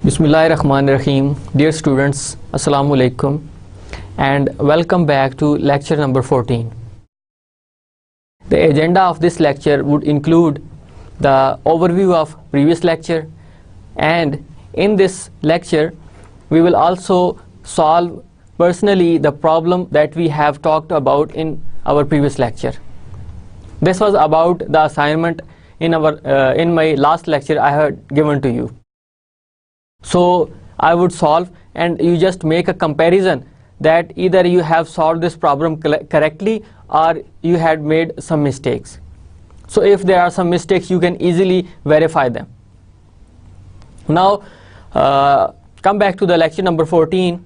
Bismillahirrahmanirrahim. Dear students, Assalamu alaikum and welcome back to lecture number 14. The agenda of this lecture would include the overview of previous lecture, and in this lecture we will also solve personally the problem that we have talked about in our previous lecture. This was about the assignment in my last lecture I had given to you. So I would solve and you just make a comparison that either you have solved this problem correctly or you had made some mistakes. So if there are some mistakes, you can easily verify them. Now come back to the lecture number 14.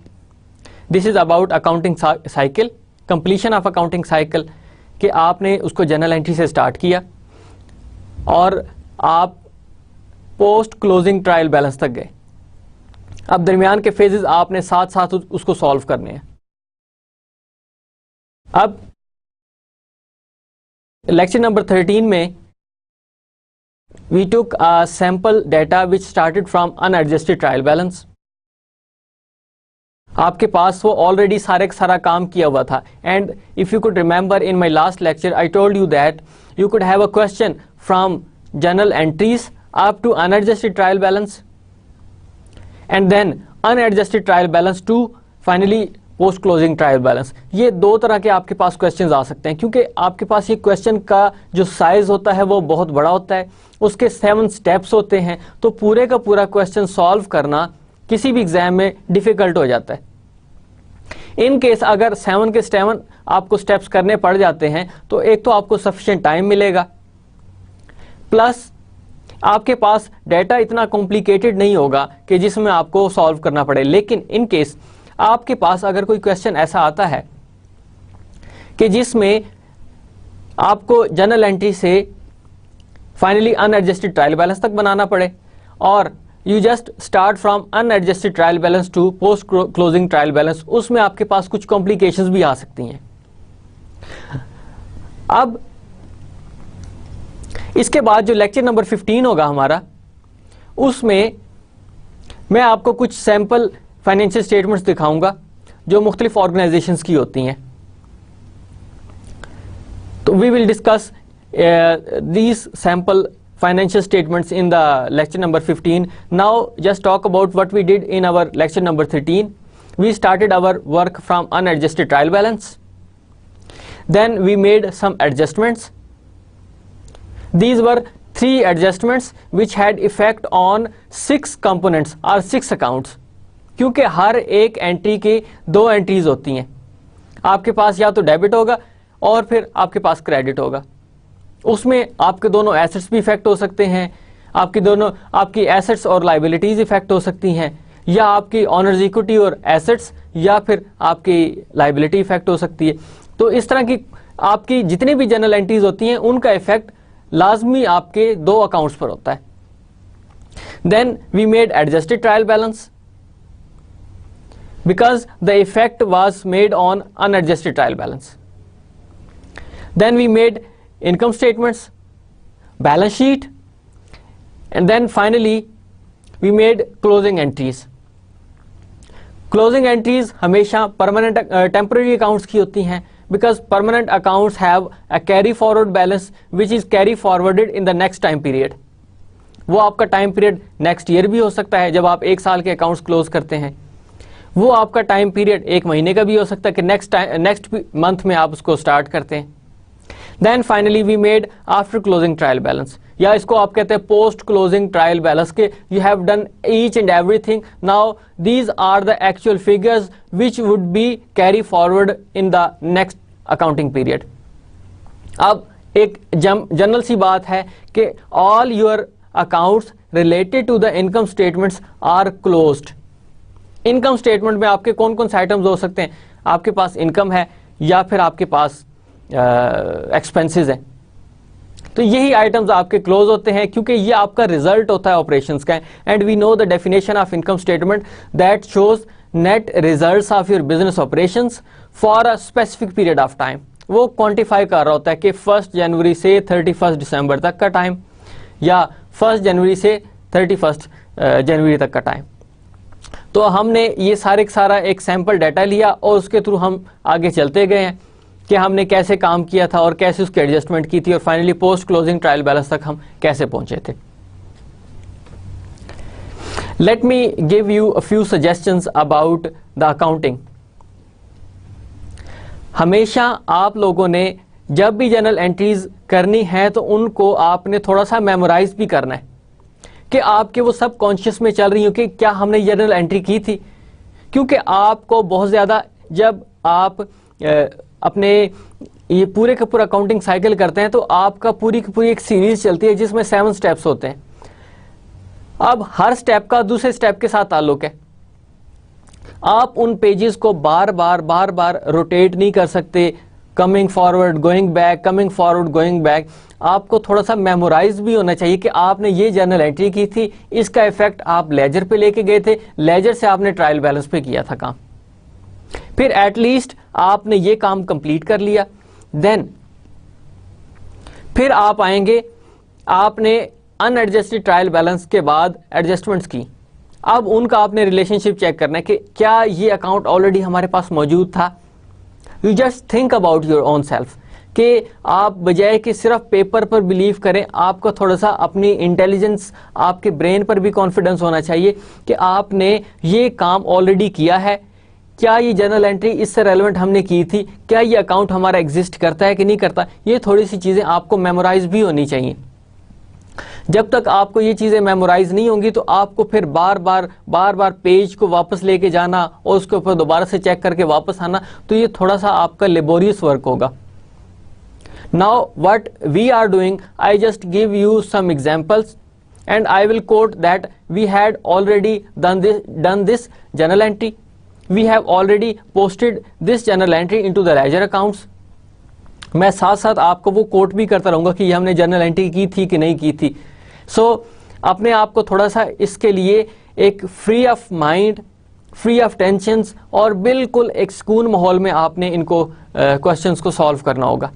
This is about accounting cycle, completion of accounting cycle, कि आपने उसको general entry से start किया और आप post closing trial balance तक गए. अब दरमियान के फेजेस आपने साथ साथ उसको सॉल्व करने हैं. अब लेक्चर नंबर 13 में we took a sample data which started from unadjusted trial balance. आपके पास वो ऑलरेडी सारा काम किया हुआ था. And if you could remember in my last lecture I told you that you could have a question from journal entries up to unadjusted trial balance and then unadjusted trial balance to finally post closing trial balance. ये दो तरह के आपके पास questions आ सकते हैं, क्योंकि आपके पास ये क्वेश्चन का जो साइज होता है वो बहुत बड़ा होता है, उसके 7 स्टेप्स होते हैं, तो पूरे का पूरा क्वेश्चन सॉल्व करना किसी भी एग्जाम में डिफिकल्ट हो जाता है. इन केस अगर 7 के 7 आपको स्टेप्स करने पड़ जाते हैं तो एक तो आपको सफिशिएंट टाइम मिलेगा, प्लस आपके पास डेटा इतना कॉम्प्लिकेटेड नहीं होगा कि जिसमें आपको सॉल्व करना पड़े. लेकिन इन केस आपके पास अगर कोई क्वेश्चन ऐसा आता है कि जिसमें आपको जनरल एंट्री से फाइनली अनएडजस्टेड ट्रायल बैलेंस तक बनाना पड़े और you just start from unadjusted trial balance to post closing trial balance, उसमें आपके पास कुछ कॉम्प्लिकेशंस भी आ सकती हैं. अब इसके बाद जो लेक्चर नंबर 15 होगा हमारा, उसमें मैं आपको कुछ सैंपल फाइनेंशियल स्टेटमेंट्स दिखाऊंगा जो मुख्तलिफ ऑर्गेनाइजेशंस की होती हैं. तो we will discuss these sample financial statements in the lecture number 15. Now just talk about what we did in our lecture number 13. We started our work from unadjusted trial balance. Then we made some adjustments. These were 3 adjustments which had effect on 6 components or 6 accounts. क्योंकि हर एक entry की 2 entries होती हैं. आपके पास या तो debit होगा और फिर आपके पास क्रेडिट होगा. उसमें आपके दोनों एसेट्स भी इफेक्ट हो सकते हैं, आपकी एसेट्स और लाइबिलिटीज इफेक्ट हो सकती हैं, या आपकी ऑनर्स इक्विटी और एसेट्स, या फिर आपकी लाइबिलिटी इफेक्ट हो सकती है. तो इस तरह की आपकी जितनी भी जनरल एंट्रीज होती हैं उनका इफेक्ट लाजमी आपके 2 अकाउंट्स पर होता है. Then we made adjusted trial balance because the effect was made on unadjusted trial balance. Then we made income statements, balance sheet, and then finally we made closing entries. Closing entries हमेशा permanent temporary accounts की होती हैं, because permanent accounts have a carry forward balance which is carry forwarded in the next time period. वो आपका time period next year भी हो सकता है. जब आप 1 साल के accounts close करते हैं, वो आपका time period 1 महीने का भी हो सकता है कि next month में आप उसको start करते हैं. Then finally we made after closing trial balance, या इसको आप कहते हैं post closing trial balance के you have done each and everything. Now these are the actual figures which would be carry forward in the next accounting period. अब एक general सी बात है कि all your accounts related to the income statements are closed. Income statement में आपके कौन कौन से आइटम्स हो सकते हैं? आपके पास इनकम है, या फिर आपके पास एक्सपेंसेस हैं। तो यही आइटम्स आपके क्लोज होते हैं क्योंकि ये आपका रिजल्ट होता है ऑपरेशंस का। And we know the definition of income statement that shows net results of your business operations for a specific period of time. वो क्वांटिफाई कर रहा होता है कि 1 जनवरी से 31 दिसंबर तक का टाइम या 1 जनवरी से 31 जनवरी तक का टाइम। तो हमने ये सारा एक सैंपल डाटा लिया और उसके थ्रू हम आगे चलते गए हैं कि हमने कैसे काम किया था और कैसे उसकी एडजस्टमेंट की थी और finally post closing trial balance तक हम कैसे पहुंचे थे। Let me give you a few suggestions about the accounting. हमेशा आप लोगों ने जब भी जर्नल एंट्रीज करनी है तो उनको आपने थोड़ा सा मेमोराइज भी करना है कि आपके वो सब कॉन्शियस में चल रही हो कि क्या हमने जर्नल एंट्री की थी। क्योंकि आपको बहुत ज़्यादा जब आप अपने ये पूरे का पूरा अकाउंटिंग साइकिल करते हैं तो आपका पूरी की पूरी एक सीरीज चलती है जिसमें 7 स्टेप्स होते हैं। अब हर स्टेप का दूसरे स्टेप के साथ ताल्लुक है। आप उन पेजेस को बार बार रोटेट नहीं कर सकते, coming forward going back, coming forward going back. आपको थोड़ा सा मेमोराइज भी होना चाहिए कि आपने ये जर्नल एंट्री की थी, इसका इफेक्ट आप लेजर पे लेके गए थे, लेजर से आपने ट्रायल बैलेंस पे किया था काम, फिर एटलीस्ट आपने ये काम कंप्लीट कर लिया। देन फिर आप आएंगे, आपने अनएडजस्टेड ट्रायल बैलेंस के बाद एडजस्टमेंट्स की। अब उनका आपने रिलेशनशिप चेक करना है कि क्या ये अकाउंट ऑलरेडी हमारे पास मौजूद था। You just think about your own self कि आप बजाय कि सिर्फ पेपर पर बिलीव करें, आपको थोड़ा सा अपनी इंटेलिजेंस, आपके ब्रेन पर भी कॉन्फिडेंस होना चाहिए कि आपने ये काम ऑलरेडी किया है। क्या ये जर्नल एंट्री इससे रेलेवेंट हमने की थी, क्या ये अकाउंट हमारा एग्जिस्ट करता है कि नहीं करता। ये थोड़ी सी चीज़ें आपको मेमोराइज भी होनी चाहिए। जब तक आपको ये चीज़ें मेमोराइज नहीं होंगी तो आपको फिर बार बार पेज को वापस लेके जाना और उसके ऊपर दोबारा से चेक करके वापस आना, तो ये थोड़ा सा आपका लेबोरियस वर्क होगा। Now what we are doing, I just give you some examples and I will quote that we had already done this journal entry. We have already posted this journal entry into the ledger accounts. मैं साथ साथ आपको वो coat भी करता रहूँगा कि ये हमने जर्नल एंट्री की थी कि नहीं की थी। सो अपने आप को थोड़ा सा इसके लिए एक free of mind, free of tensions और बिल्कुल एक सुकून माहौल में आपने इनको क्वेश्चंस को सॉल्व करना होगा।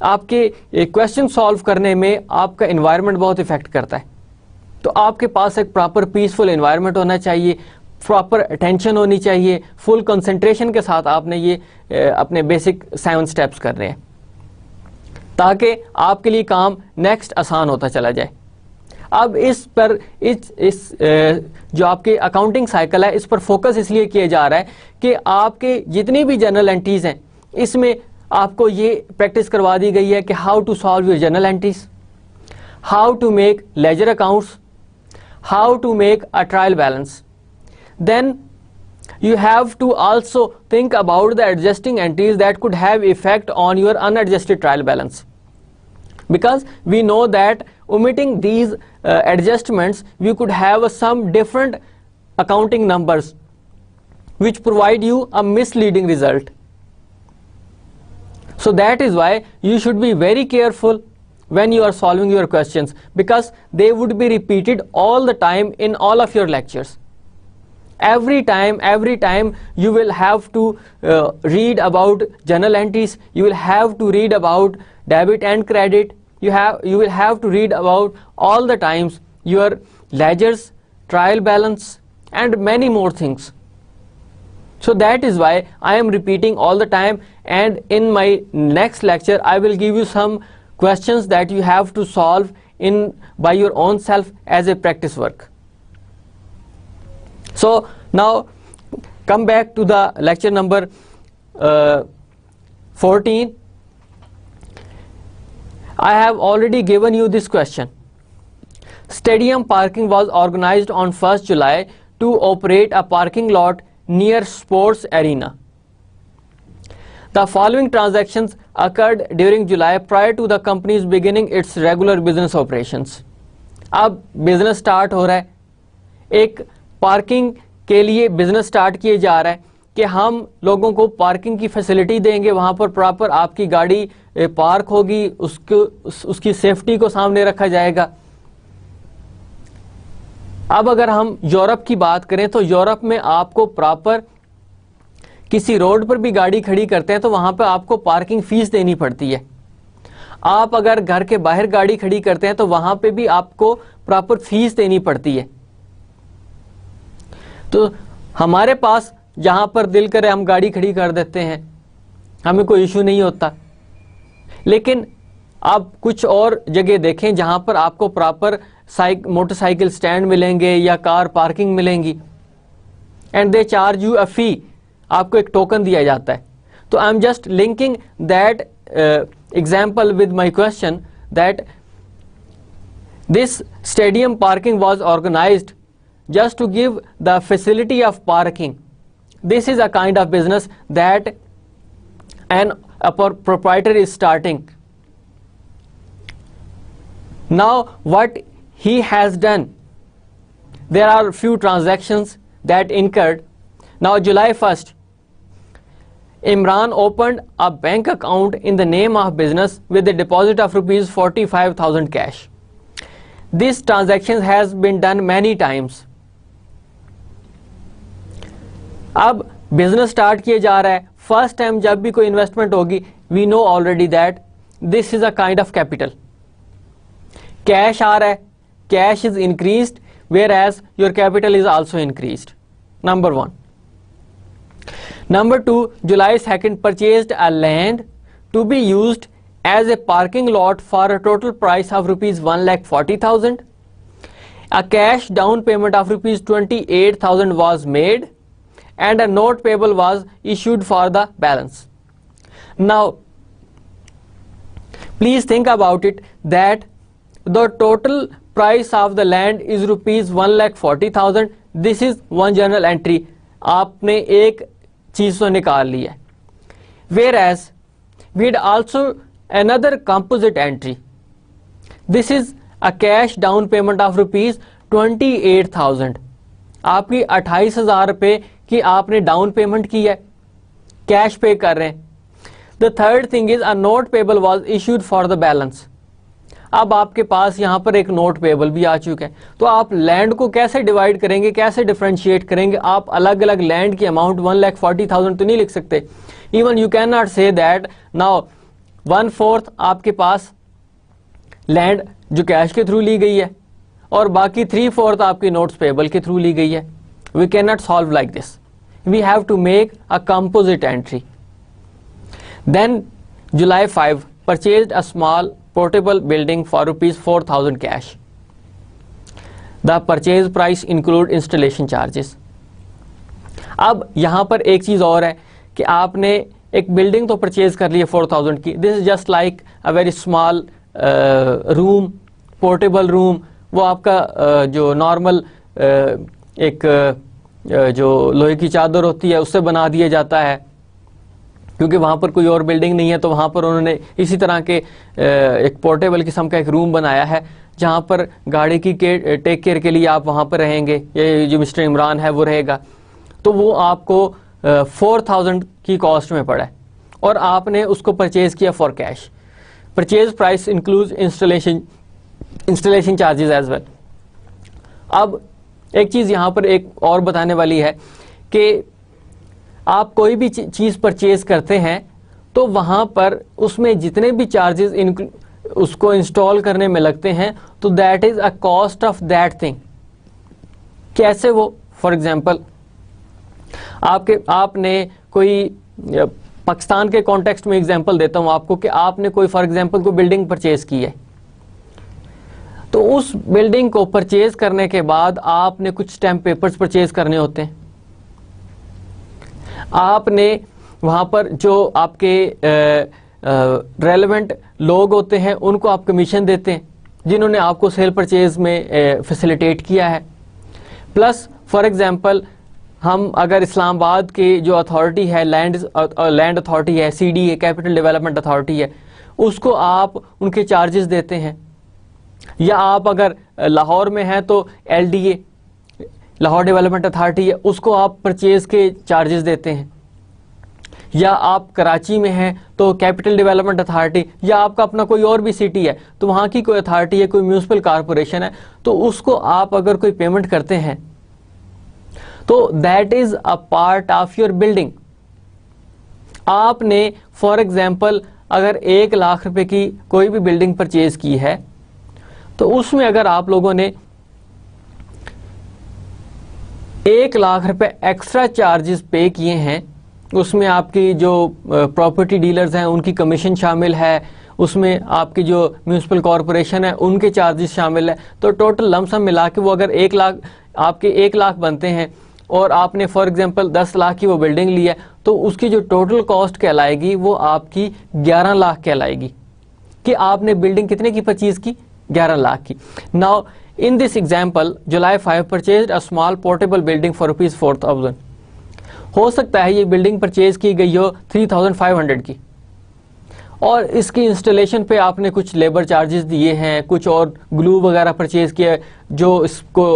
आपके क्वेश्चन सॉल्व करने में आपका एनवायरनमेंट बहुत इफेक्ट करता है। तो आपके पास एक प्रॉपर पीसफुल एनवायरनमेंट होना चाहिए, प्रॉपर अटेंशन होनी चाहिए, फुल कंसंट्रेशन के साथ आपने ये अपने बेसिक 7 स्टेप्स करने हैं ताकि आपके लिए काम नेक्स्ट आसान होता चला जाए। अब इस पर जो आपके अकाउंटिंग साइकिल है इस पर फोकस इसलिए किया जा रहा है कि आपके जितनी भी जर्नल एंट्रीज हैं इसमें आपको ये प्रैक्टिस करवा दी गई है कि how to solve your journal entries, how to make ledger accounts, how to make a trial balance. Then you have to also think about the adjusting entries that could have effect on your unadjusted trial balance, because we know that omitting these adjustments we could have some different accounting numbers which provide you a misleading result. So that is why you should be very careful when you are solving your questions, because they would be repeated all the time in all of your lectures. Every time you will have to read about journal entries, you will have to read about debit and credit, you will have to read about all the times your ledgers, trial balance and many more things. So that is why I am repeating all the time, and in my next lecture I will give you some questions that you have to solve by your own self as a practice work. So now come back to the lecture number 14. I have already given you this question. Stadium parking was organized on 1st July to operate a parking lot near sports arena. The following transactions occurred during July prior to the company's beginning its regular business operations. अब business start हो रहा है, एक parking के लिए business start किए जा रहा है, कि हम लोगों को पार्किंग की फैसिलिटी देंगे, वहाँ पर प्रॉपर आपकी गाड़ी पार्क होगी, उसकी सेफ्टी को सामने रखा जाएगा। अब अगर हम यूरोप की बात करें तो यूरोप में आपको प्रॉपर किसी रोड पर भी गाड़ी खड़ी करते हैं तो वहाँ पर आपको पार्किंग फीस देनी पड़ती है। आप अगर घर के बाहर गाड़ी खड़ी करते हैं तो वहाँ पे भी आपको प्रॉपर फीस देनी पड़ती है। तो हमारे पास जहाँ पर दिल करे हम गाड़ी खड़ी कर देते हैं, हमें कोई इशू नहीं होता। लेकिन आप कुछ और जगह देखें जहाँ पर आपको प्रॉपर मोटरसाइकिल स्टैंड मिलेंगे या कार पार्किंग मिलेंगी, and they charge you a fee, आपको एक टोकन दिया जाता है। तो I am just linking that example with my question that this stadium parking was organized just to give the facility of parking. This is a kind of business that a proprietor is starting. Now what he has done, there are few transactions that incurred. Now July 1st, Imran opened a bank account in the name of business with a deposit of rupees 45,000 cash. This transaction has been done many times. अब business start किया जा रहा है, first time जब भी कोई investment होगी, we know already that this is a kind of capital. Cash आ रहा है, cash is increased whereas your capital is also increased. Number 1. Number 2, July 2nd purchased a land to be used as a parking lot for a total price of rupees 1,40,000. A cash down payment of rupees 28,000 was made and a note payable was issued for the balance. Now, please think about it that the total price of the land is rupees 1,40,000. This is one journal entry. आपने एक चीज तो निकाल ली है। Whereas we had also another composite entry. This is a cash down payment of rupees 28,000. आपकी 28,000 रुपए की आपने डाउन पेमेंट की है, कैश पे कर रहे हैं। The third thing is a note payable was issued for the balance. अब आपके पास यहाँ पर एक नोट पेबल भी आ चुका है। तो आप लैंड को कैसे डिवाइड करेंगे, कैसे डिफरेंशिएट करेंगे? आप अलग अलग लैंड की अमाउंट 1,40,000 तो नहीं लिख सकते। Even you can not say that now 1/4 आपके पास लैंड जो कैश के थ्रू ली गई है और बाकी 3/4 आपकी नोट्स पेबल के थ्रू ली गई है। We can not solve like this, we have to make a composite entry. Then July 5 purchased a small portable building for rupees 4,000 cash. The purchase price include installation charges. अब यहाँ पर एक चीज़ और है कि आपने एक बिल्डिंग तो परचेज कर ली है 4,000 की। This is just like a very small room, portable room. वो आपका जो नॉर्मल एक जो लोहे की चादर होती है उससे बना दिया जाता है, क्योंकि वहाँ पर कोई और बिल्डिंग नहीं है। तो वहाँ पर उन्होंने इसी तरह के एक पोर्टेबल किस्म का एक रूम बनाया है जहाँ पर गाड़ी की टेक केयर के लिए आप वहाँ पर रहेंगे, ये जो मिस्टर इमरान है वो रहेगा। तो वो आपको 4,000 की कॉस्ट में पड़ा है और आपने उसको परचेज किया for cash. Purchase price includes installation charges as well. अब एक चीज़ यहाँ पर एक और बताने वाली है कि आप कोई भी चीज़ परचेज करते हैं तो वहाँ पर उसमें जितने भी चार्जेस उसको इंस्टॉल करने में लगते हैं तो that is a cost of that thing. कैसे वो? फॉर एग्जांपल आपने कोई पाकिस्तान के कॉन्टेक्स्ट में एग्जांपल देता हूँ आपको कि आपने कोई फॉर एग्जांपल कोई बिल्डिंग परचेज की है, तो उस बिल्डिंग को परचेज करने के बाद आपने कुछ स्टैम्प पेपर्स परचेज करने होते हैं। आपने वहाँ पर जो आपके रेलेवेंट लोग होते हैं उनको आप कमीशन देते हैं जिन्होंने आपको सेल परचेज में फैसिलिटेट किया है। प्लस फॉर एग्जांपल हम अगर इस्लामाबाद की जो अथॉरिटी है, लैंड अथॉरिटी है, CDA कैपिटल डेवलपमेंट अथॉरिटी है, उसको आप उनके चार्जेस देते हैं। या आप अगर लाहौर में हैं तो LDA लाहौर डेवलपमेंट अथॉरिटी है, उसको आप परचेज के चार्जेस देते हैं, या आप कराची में हैं तो कैपिटल डेवलपमेंट अथॉरिटी, या आपका अपना कोई और भी सिटी है तो वहाँ की कोई अथॉरिटी है, कोई म्यूनिसिपल कॉरपोरेशन है, तो उसको आप अगर कोई पेमेंट करते हैं तो that is a part of your building. आपने फॉर एग्जाम्पल अगर 1 लाख रुपए की कोई भी बिल्डिंग परचेज की है तो उसमें अगर आप लोगों ने 1 लाख रुपए एक्स्ट्रा चार्जेस पे किए हैं, उसमें आपकी जो प्रॉपर्टी डीलर्स हैं उनकी कमीशन शामिल है, उसमें आपकी जो म्यूनिसिपल कॉरपोरेशन है उनके चार्जेस शामिल है, तो टोटल लमसम मिला के वो अगर 1 लाख आपके 1 लाख बनते हैं और आपने फॉर एग्जांपल 10 लाख की वो बिल्डिंग ली है, तो उसकी जो टोटल कॉस्ट कहलाएगी वो आपकी 11 लाख कहलाएगी कि आपने बिल्डिंग कितने की परचेज की, 11 लाख की। Now in this example July 5 purchase a small portable building for ₹4,000। हो सकता है ये बिल्डिंग परचेज की गई हो 3,500 की, और इसकी इंस्टॉलेशन पे आपने कुछ लेबर चार्जेस दिए हैं, कुछ और ग्लू वगैरह परचेज किया जो इसको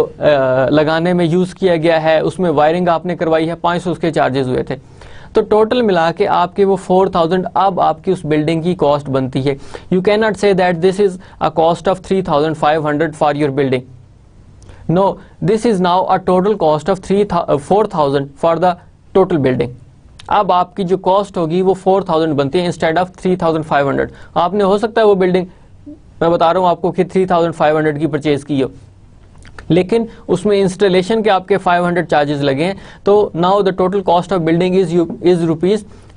लगाने में यूज़ किया गया है, उसमें वायरिंग आपने करवाई है, 500 उसके चार्जेस हुए थे, तो टोटल मिला के आपके वो 4,000 अब आपकी उस बिल्डिंग की कॉस्ट बनती है। You can not say that this is a cost of 3,500 for your building, no, this is now a total cost of 4,000 for the total building. अब आपकी जो कॉस्ट होगी वो 4,000 बनती है इंस्टेड ऑफ 3,500। आपने हो सकता है वो बिल्डिंग, मैं बता रहा हूँ आपको, कि 3,500 की परचेज की हो, लेकिन उसमें इंस्टॉलेशन के आपके 500 चार्जेस लगे हैं, तो now the total cost of building is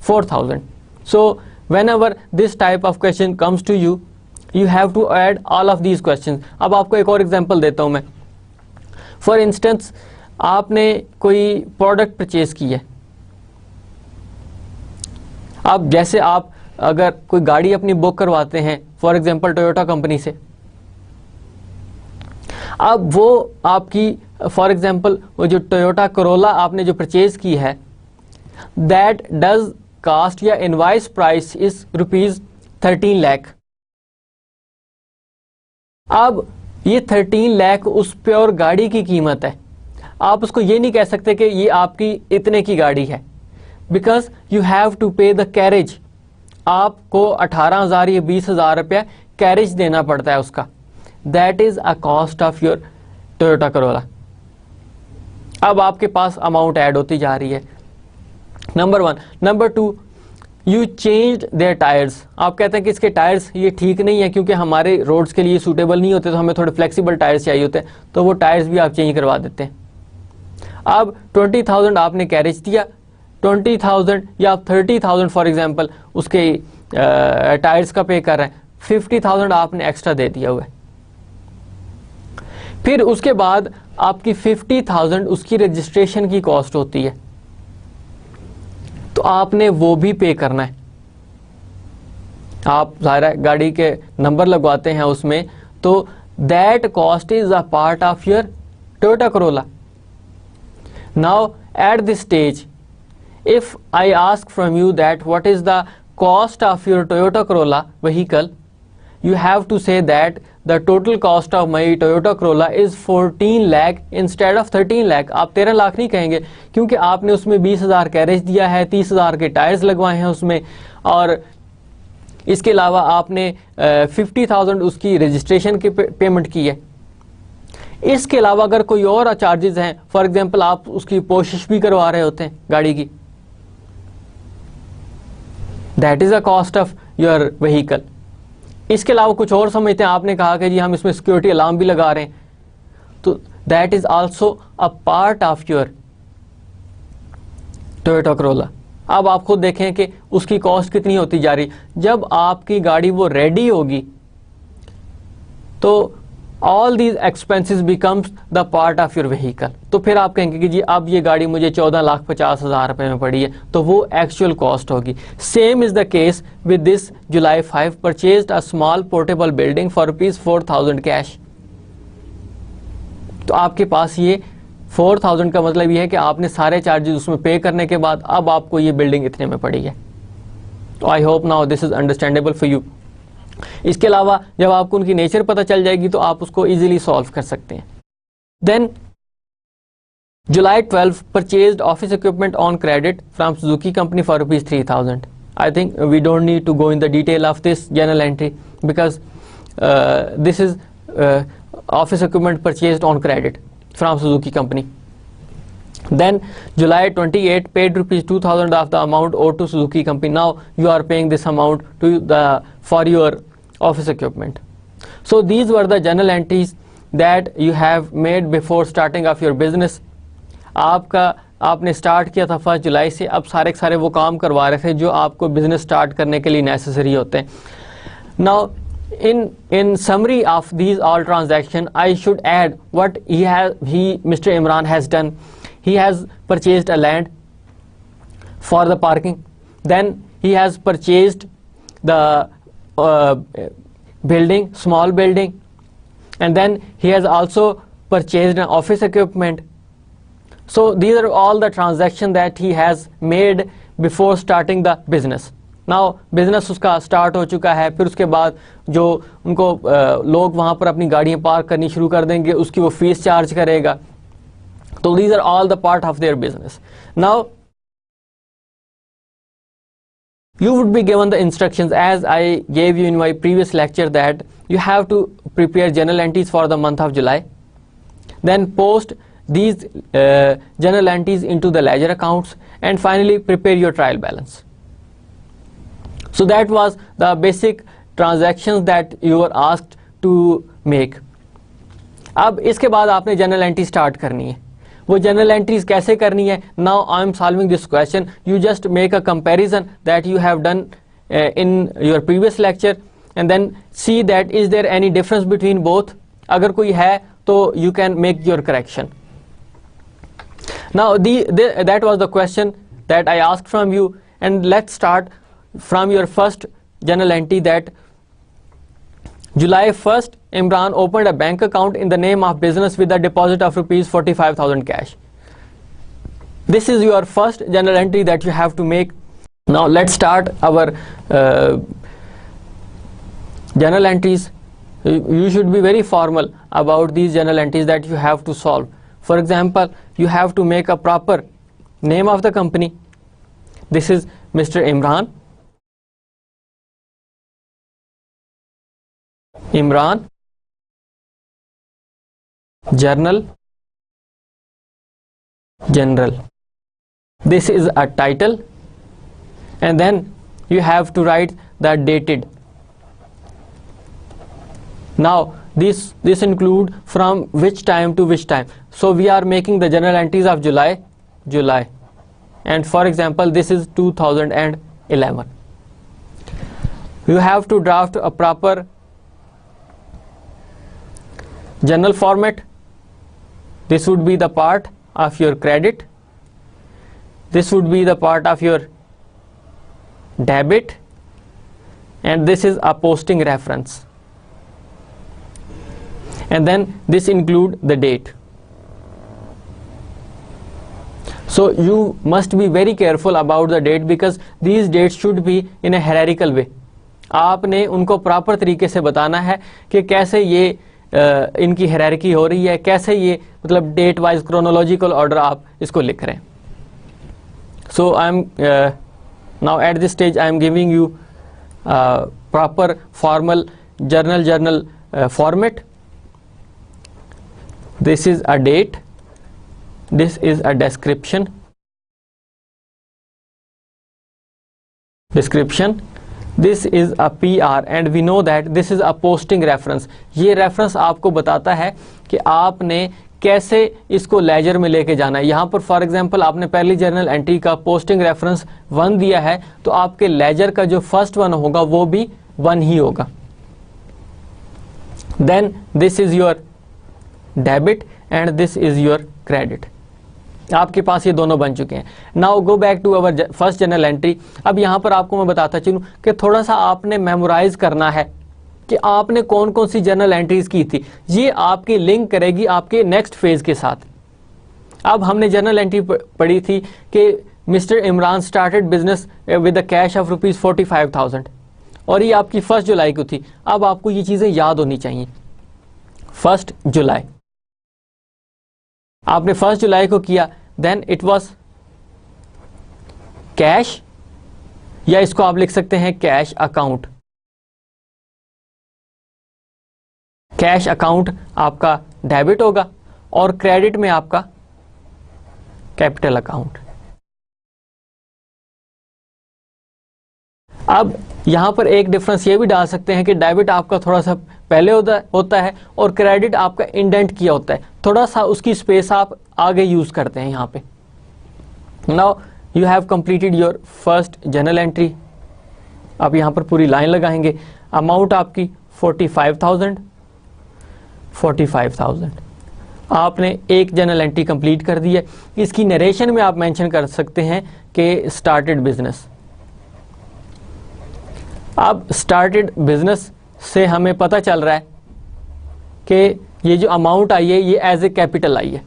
₹4,000। So whenever this type of question comes to you, you have to add all of these question. अब आपको एक और एग्जाम्पल देता हूँ मैं। फॉर इंस्टेंस आपने कोई प्रोडक्ट परचेज की है, अब जैसे आप अगर कोई गाड़ी अपनी बुक करवाते हैं फॉर एग्जांपल टोयोटा कंपनी से, अब वो आपकी फॉर एग्जांपल वो जो टोयोटा करोला आपने जो परचेज की है, दैट डज कास्ट या इनवाइस प्राइस इज ₹13 लाख। अब ये 13 लाख उस प्योर गाड़ी की कीमत है। आप उसको ये नहीं कह सकते कि ये आपकी इतने की गाड़ी है, बिकॉज यू हैव टू पे द कैरेज। आपको 18,000 या 20,000 रुपया कैरेज देना पड़ता है उसका। That is a cost of your Toyota Corolla. अब आपके पास अमाउंट ऐड होती जा रही है, number 1। Number 2, you changed there tyres. आप कहते हैं कि इसके टायर्स ये ठीक नहीं है क्योंकि हमारे रोड्स के लिए सूटेबल नहीं होते, तो हमें थोड़े फ्लेक्सिबल टायर्स चाहिए होते हैं, तो वो टायर्स भी आप चेंज करवा देते हैं। अब 20,000 आपने कैरेज दिया, 20,000 या 30,000 फॉर एग्जांपल उसके टायर्स का पे कर रहे हैं, 50,000 आपने एक्स्ट्रा दे दिया हुआ है। फिर उसके बाद आपकी 50,000 उसकी रजिस्ट्रेशन की कॉस्ट होती है, तो आपने वो भी पे करना है। आप ज़ाहिर गाड़ी के नंबर लगवाते हैं उसमें, तो that cost is a part of your Toyota Corolla. Now at this stage, if I ask from you that what is the cost of your Toyota Corolla vehicle, you have to say that the total cost of my Toyota Corolla is 14 lakh instead of 13 lakh। आप 13 लाख नहीं कहेंगे क्योंकि आपने उसमें 20,000 carriage दिया है, 30,000 के tyres लगवाए हैं उसमें, और इसके अलावा आपने 50,000 उसकी रजिस्ट्रेशन की पेमेंट की है। इसके अलावा अगर कोई और चार्जेस हैं, फॉर एग्जांपल आप उसकी पोशिश भी करवा रहे होते हैं गाड़ी की, that is a cost of your vehicle. इसके अलावा कुछ और समझते हैं, आपने कहा कि जी हम इसमें सिक्योरिटी अलार्म भी लगा रहे हैं, तो that is also a part of your Toyota Corolla. अब आप खुद देखें कि उसकी कॉस्ट कितनी होती जा रही। जब आपकी गाड़ी वो रेडी होगी तो all these expenses becomes the part of your vehicle. तो फिर आप कहेंगे कि जी अब ये गाड़ी मुझे 14,50,000 रुपए में पड़ी है, तो वो एक्चुअल कॉस्ट होगी। Same is the case with this July 5 purchased a small portable building for ₹4,000 cash. तो आपके पास ये 4,000 का मतलब ये है कि आपने सारे चार्जेस उसमें पे करने के बाद अब आपको ये बिल्डिंग इतने में पड़ी है। तो I hope now this is understandable for you. इसके अलावा जब आपको उनकी नेचर पता चल जाएगी तो आप उसको इजीली सॉल्व कर सकते हैं। Then July 12 purchased office equipment on credit from Suzuki company for rupees 3000. I think we don't need to go in the detail of this journal entry because this is office equipment purchased on credit from Suzuki company. Then July 28 paid rupees 2000 of the amount owed to Suzuki company. Now you are paying this amount for your office equipment. So these were the journal entries that you have made before starting of your business. आपने start किया था 1 जुलाई से, अब सारे वो काम करवा रहे थे जो आपको बिजनेस स्टार्ट करने के लिए नेसेसरी होते हैं. Now in summary of these all transaction, I should add what Mr. Imran has done. He has purchased a land for the parking, then he has purchased the building, small building, and then he has also purchased an office equipment. So these are all the transactions that he has made before starting the business. Now business उसका start हो चुका है, फिर उसके बाद जो उनको लोग वहाँ पर अपनी गाड़ियाँ पार्क करनी शुरू कर देंगे, उसकी वो फीस चार्ज करेगा. तो these are all the part of their business. Now you would be given the instructions as I gave you in my previous lecture that you have to prepare journal entries for the month of July, then post these journal entries into the ledger accounts, and finally prepare your trial balance. So that was the basic transactions that you were asked to make. अब इसके बाद आपने journal entry start करनी है. वो journal entries कैसे करनी है? Now I am solving this question. You just make a comparison that you have done in your previous lecture, and then see that is there any difference between both. अगर कोई है तो you can make your correction. Now that was the question that I asked from you, and let's start from your first journal entry that July 1st Imran opened a bank account in the name of business with a deposit of rupees 45,000 cash. This is your first journal entry that you have to make. Now let's start our journal entries. You should be very formal about these journal entries that you have to solve. For example, you have to make a proper name of the company. This is Mr. Imran Journal General. This is a title, and then you have to write the dated. Now this include from which time to which time. So we are making the journal entries of July, and for example this is 2011. You have to draft a proper journal format. This would be the part of your credit, this would be the part of your debit, and this is a posting reference, and then this include the date. So you must be very careful about the date because these dates should be in a hierarchical way. आपने उनको proper तरीके से बताना है कि कैसे ये इनकी हायरार्की हो रही है, कैसे ये मतलब डेट वाइज क्रोनोलॉजिकल ऑर्डर आप इसको लिख रहे हैं. So I am now at this stage I am giving you proper formal journal format. This is a date, this is a description, this is a PR, and we know that this is a posting reference. ये reference आपको बताता है कि आपने कैसे इसको laser में लेके जाना है. यहाँ पर फॉर एग्जांपल आपने पहली जर्नल एंट्री का पोस्टिंग रेफरेंस 1 दिया है, तो आपके लेजर का जो फर्स्ट वन होगा वो भी 1 ही होगा. Then this is your debit and this is your credit. आपके पास ये दोनों बन चुके हैं. Now go back to our first journal entry. अब यहाँ पर आपको मैं बताता चलूँ कि थोड़ा सा आपने मेमोराइज करना है कि आपने कौन कौन सी जर्नल एंट्रीज की थी. ये आपकी लिंक करेगी आपके नेक्स्ट फेज के साथ. अब हमने जर्नल एंट्री पढ़ी थी कि mister Imran started business with the cash of rupees 45,000 और ये आपकी 1 जुलाई को थी. अब आपको ये चीज़ें याद होनी चाहिए. 1 जुलाई. आपने 1 जुलाई को किया, देन इट वाज कैश, या इसको आप लिख सकते हैं कैश अकाउंट। कैश अकाउंट आपका डेबिट होगा और क्रेडिट में आपका कैपिटल अकाउंट। अब यहां पर एक डिफरेंस ये भी डाल सकते हैं कि डेबिट आपका थोड़ा सा पहले होता है और क्रेडिट आपका इंडेंट किया होता है, थोड़ा सा उसकी स्पेस आप आगे यूज करते हैं यहां पे। Now you have completed your first journal entry. आप यहां पर पूरी लाइन लगाएंगे। अमाउंट आपकी 45,000 आपने एक जर्नल एंट्री कंप्लीट कर दी है। इसकी नरेशन में आप मेंशन कर सकते हैं कि स्टार्टेड बिजनेस। अब स्टार्टेड बिजनेस से हमें पता चल रहा है कि ये जो अमाउंट आई है ये एज ए कैपिटल आई है,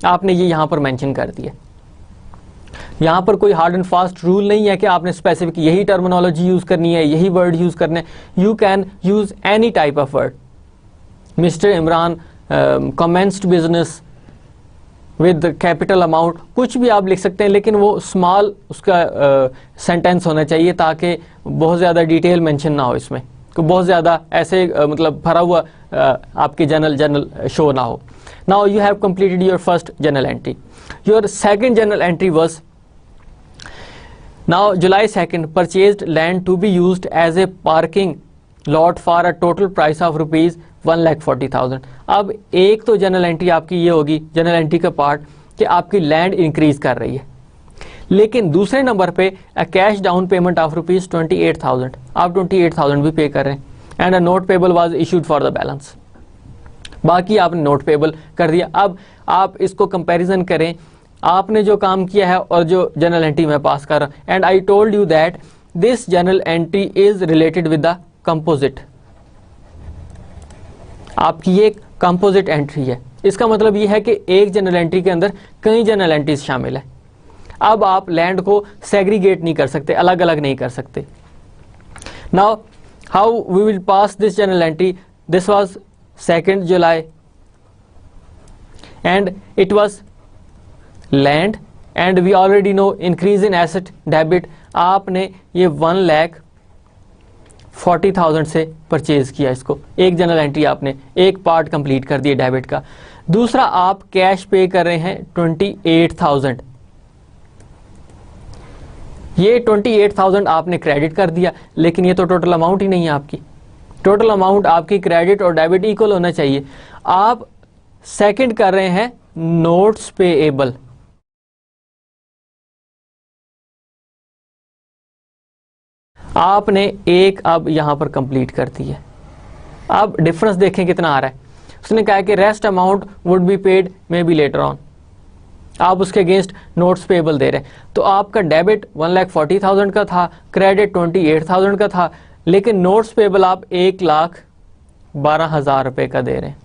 आपने ये यहां पर मेंशन कर दिया। यहां पर कोई हार्ड एंड फास्ट रूल नहीं है कि आपने स्पेसिफिक यही टर्मिनोलॉजी यूज करनी है, यही वर्ड यूज करने। You can use any type of word. Mister Imran commenced business with capital amount, कुछ भी आप लिख सकते हैं, लेकिन वो स्मॉल उसका सेंटेंस होना चाहिए ताकि बहुत ज़्यादा डिटेल मेंशन ना हो इसमें, तो बहुत ज़्यादा ऐसे मतलब भरा हुआ आपकी जर्नल शो ना हो। Now you have completed your first journal entry. Your second journal entry was now July 2nd purchased land to be used as a parking lot for a total price of rupees 1,40,000। अब एक तो journal entry आपकी ये होगी, journal entry का part, कि आपकी land increase कर रही है, लेकिन दूसरे नंबर पे a cash down payment of rupees 28,000, आप 28,000 भी पे कर रहे हैं, and a note payable was issued for the balance. बाकी आपने नोट पेबल कर दिया। अब आप इसको कंपैरिजन करें, आपने जो काम किया है और जो जर्नल एंट्री मैं पास कर रहा हूं, and I told you that this journal entry is related with the composite. आपकी ये कंपोजिट एंट्री है, इसका मतलब ये है कि एक जर्नल एंट्री के अंदर कई जर्नल एंट्रीज शामिल है। अब आप लैंड को सेग्रीगेट नहीं कर सकते, अलग अलग नहीं कर सकते। Now how we will pass this journal entry? This was 2nd July and it was land and we already know increase in asset debit। आपने ये 1,40,000 से परचेज किया इसको, एक जनरल एंट्री आपने एक पार्ट कंप्लीट कर दिया डेबिट का। दूसरा आप कैश पे कर रहे हैं 28,000, ये 28,000 आपने क्रेडिट कर दिया, लेकिन ये तो टोटल अमाउंट ही नहीं है आपकी। टोटल अमाउंट आपकी क्रेडिट और डेबिट इक्वल होना चाहिए। आप सेकंड कर रहे हैं नोट्स पेएबल। आपने एक अब यहां पर कंप्लीट कर दी है। अब डिफरेंस देखें कितना आ रहा है। उसने कहा कि rest amount would be paid may be later on, आप उसके अगेंस्ट नोट्स पेएबल दे रहे हैं। तो आपका डेबिट 1,40,000 का था, क्रेडिट 28,000 का था, लेकिन नोट्स पेएबल आप 1,12,000 रुपए का दे रहे हैं।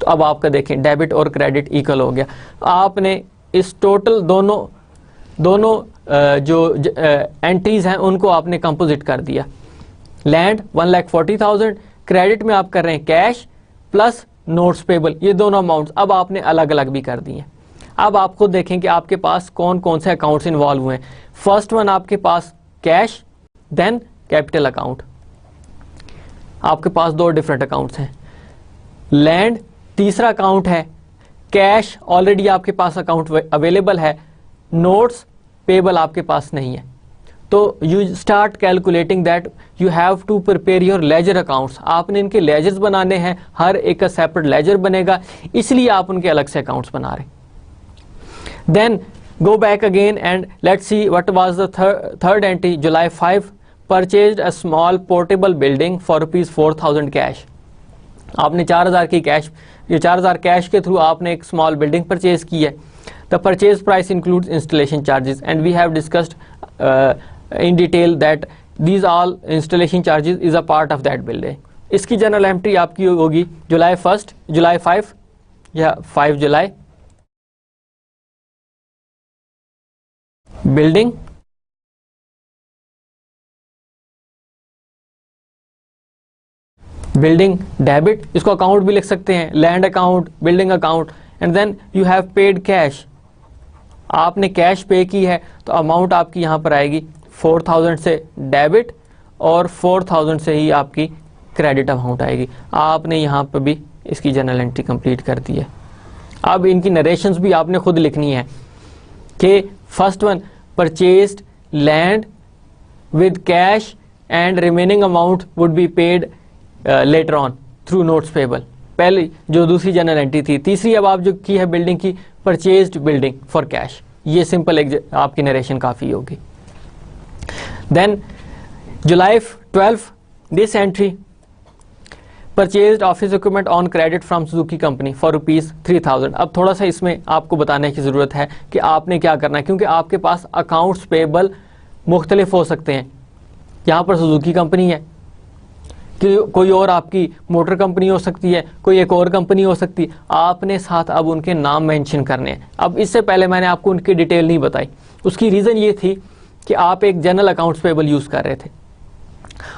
तो अब आपका देखें डेबिट और क्रेडिट इक्वल हो गया। आपने इस टोटल दोनों जो एंट्रीज हैं उनको आपने कंपोजिट कर दिया। लैंड 1,40,000, क्रेडिट में आप कर रहे हैं कैश प्लस नोट्स पेएबल, ये दोनों अमाउंट्स अब आपने अलग अलग भी कर दिए। अब आप खुद देखें कि आपके पास कौन कौन से अकाउंट्स इन्वॉल्व हुए हैं। फर्स्ट वन आपके पास कैश, देन कैपिटल अकाउंट, आपके पास दो डिफरेंट अकाउंट्स हैं। लैंड तीसरा अकाउंट है, कैश ऑलरेडी आपके पास अकाउंट अवेलेबल है, नोट्स पेबल आपके पास नहीं है। तो you start calculating that you have to prepare your ledger accounts. आपने इनके लेजर्स बनाने हैं, हर एक का सेपरेट लेजर बनेगा, इसलिए आप उनके अलग से अकाउंट्स बना रहे हैं। Then go back again and let's see what was the third entry, July 5, purchased a small portable building for rupees 4,000 cash। आपने 4,000 की कैश, ये 4,000 कैश के थ्रू आपने एक स्मॉल बिल्डिंग परचेज की है। The purchase price includes installation charges and we have discussed in detail that these all installation charges is a part of that building। इसकी journal entry आपकी होगी July 1st, July 5 या 5 जुलाई। Building debit, इसको account भी लिख सकते हैं, land account, building account, and then you have paid cash, आपने कैश पे की है तो अमाउंट आपकी यहाँ पर आएगी 4000 से डेबिट और 4000 से ही आपकी क्रेडिट अमाउंट आएगी। आपने यहाँ पर भी इसकी जर्नल एंट्री कंप्लीट कर दी है। अब इनकी नरेशंस भी आपने खुद लिखनी है कि first one purchased land with cash and remaining amount would be paid later on through notes payable, पहले जो दूसरी जनरल एंट्री थी। तीसरी अब आप जो की है बिल्डिंग की, परचेज्ड बिल्डिंग फॉर कैश। ये सिंपल एक आपकी नरेशन काफ़ी होगी। Then July 12 this entry purchased office equipment on credit from Suzuki company for ₹3000। अब थोड़ा सा इसमें आपको बताने की ज़रूरत है कि आपने क्या करना है, क्योंकि आपके पास अकाउंट्स पेबल मुख्तलिफ हो सकते हैं। यहाँ पर सुजुकी कंपनी है कि कोई और आपकी मोटर कंपनी हो सकती है, कोई एक और कंपनी हो सकती है। आपने साथ अब उनके नाम मेंशन करने हैं। अब इससे पहले मैंने आपको उनकी डिटेल नहीं बताई, उसकी रीज़न ये थी कि आप एक जनरल अकाउंट्स पेबल यूज़ कर रहे थे।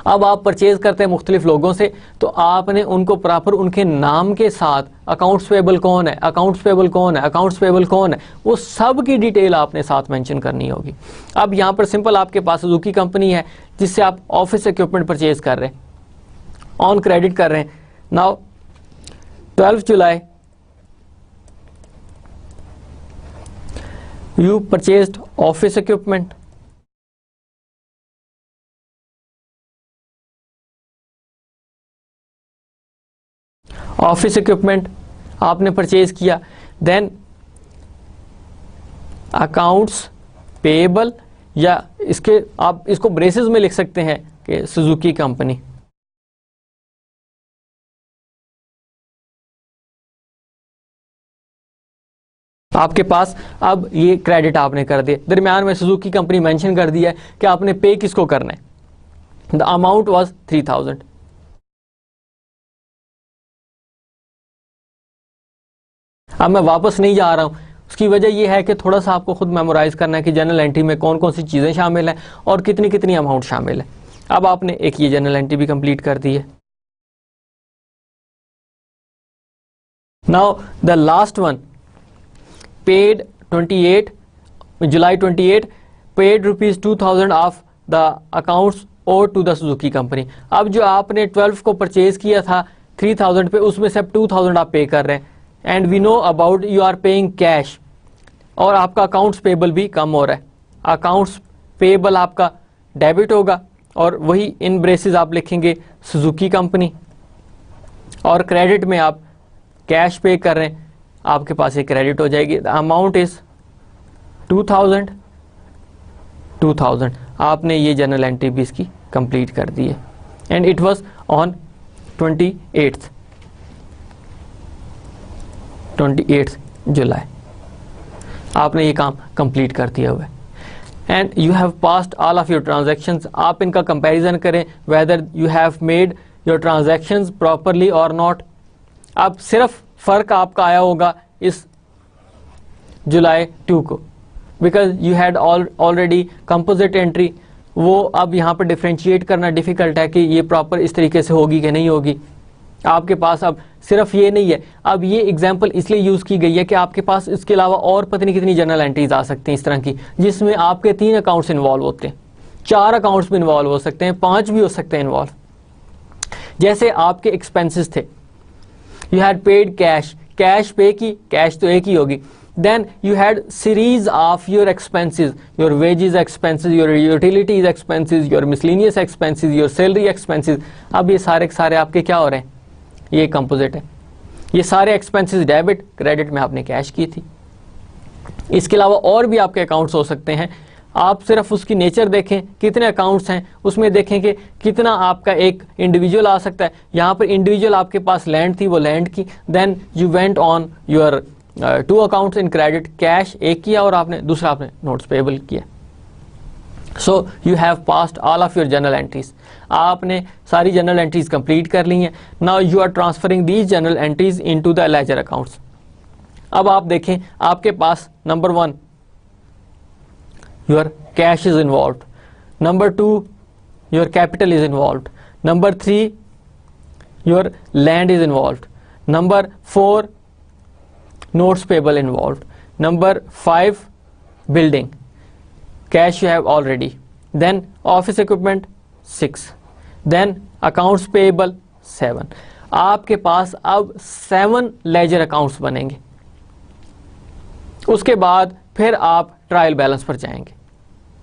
अब आप परचेज करते हैं मुख्तलिफ लोगों से, तो आपने उनको प्रॉपर उनके नाम के साथ अकाउंट्स पेबल कौन है, अकाउंट्स पेबल कौन है, अकाउंट्स पेबल कौन है, वो सब की डिटेल आपने साथ मेंशन करनी होगी। अब यहाँ पर सिंपल आपके पास सुजुकी कंपनी है जिससे आप ऑफिस इक्विपमेंट परचेज कर रहे हैं, ऑन क्रेडिट कर रहे हैं। Now 12 July you purchased office equipment, office equipment आपने परचेज किया। देन अकाउंट्स पेएबल, या इसके आप इसको ब्रेसेस में लिख सकते हैं कि सुजुकी कंपनी। आपके पास अब ये क्रेडिट आपने कर दिया, दरमियान में सुजुकी कंपनी मेंशन कर दिया है कि आपने पे किसको करना है। The amount was 3000। अब मैं वापस नहीं जा रहा हूं, उसकी वजह यह है कि थोड़ा सा आपको खुद मेमोराइज करना है कि जनरल एंट्री में कौन कौन सी चीज़ें शामिल हैं और कितनी कितनी अमाउंट शामिल है। अब आपने एक ये जनरल एंट्री भी कंप्लीट कर दी है। Now the last one, paid 28 July 28 paid ₹2000 of the accounts और टू द सुजुकी कंपनी। अब जो आपने 12 को परचेज किया था 3000 पे, उसमें से अब 2000 आप पे कर रहे हैं। And we know about you are paying cash, और आपका अकाउंट्स पेबल भी कम हो रहा है। अकाउंट्स पेबल आपका डेबिट होगा और वही इन ब्रेसेस आप लिखेंगे सुजुकी कंपनी, और क्रेडिट में आप कैश पे कर रहे हैं, आपके पास एक क्रेडिट हो जाएगी। The amount is 2000। आपने ये जनरल एंट्री भी इसकी कंप्लीट कर दी है। एंड इट वाज ऑन 28 जुलाई आपने ये काम कंप्लीट कर दिया हुआ है। And you have passed all of your transactions. आप इनका कंपैरिजन करें whether you have made your transactions properly और नॉट। अब सिर्फ फ़र्क आपका आया होगा इस जुलाई 2 को, because you had already composite entry. वो अब यहाँ पर डिफ्रेंशिएट करना डिफ़िकल्ट है कि ये प्रॉपर इस तरीके से होगी कि नहीं होगी। आपके पास अब सिर्फ ये नहीं है, अब ये एग्जांपल इसलिए यूज़ की गई है कि आपके पास इसके अलावा और पता नहीं कितनी जनरल एंट्रीज आ सकती हैं इस तरह की, जिसमें आपके 3 अकाउंट्स इन्वॉल्व होते हैं, 4 अकाउंट्स भी इन्वॉल्व हो सकते हैं, 5 भी हो सकते हैं इन्वॉल्व। जैसे आपके एक्सपेंसेस थे, you had paid cash, cash pay की, कैश तो एक ही होगी। Then you had series of your expenses, your wages expenses, your utilities expenses, your miscellaneous expenses, your salary expenses. अब ये सारे के सारे आपके क्या हो रहे हैं, ये कंपोजिट है। ये सारे एक्सपेंसेस डेबिट, क्रेडिट में आपने कैश की थी। इसके अलावा और भी आपके अकाउंट्स हो सकते हैं। आप सिर्फ उसकी नेचर देखें, कितने अकाउंट्स हैं, उसमें देखें कि कितना आपका एक इंडिविजुअल आ सकता है। यहाँ पर इंडिविजुअल आपके पास लैंड थी, वो लैंड की। Then you went on your 2 accounts in credit, cash एक किया और आपने दूसरा आपने नोट्स पेबल किया। So you have passed all of your journal entries. आपने सारी जनरल एंट्रीज कंप्लीट कर ली हैं। Now you are transferring these journal entries into the ledger accounts. अब आप देखें, आपके पास number 1 your cash is involved, number 2 your capital is involved, number 3 your land is involved, number 4 notes payable involved. Number 5, building, cash you have already. Then office equipment 6, then accounts payable 7. आपके पास अब 7 ledger accounts बनेंगे। उसके बाद फिर आप trial balance पर जाएंगे।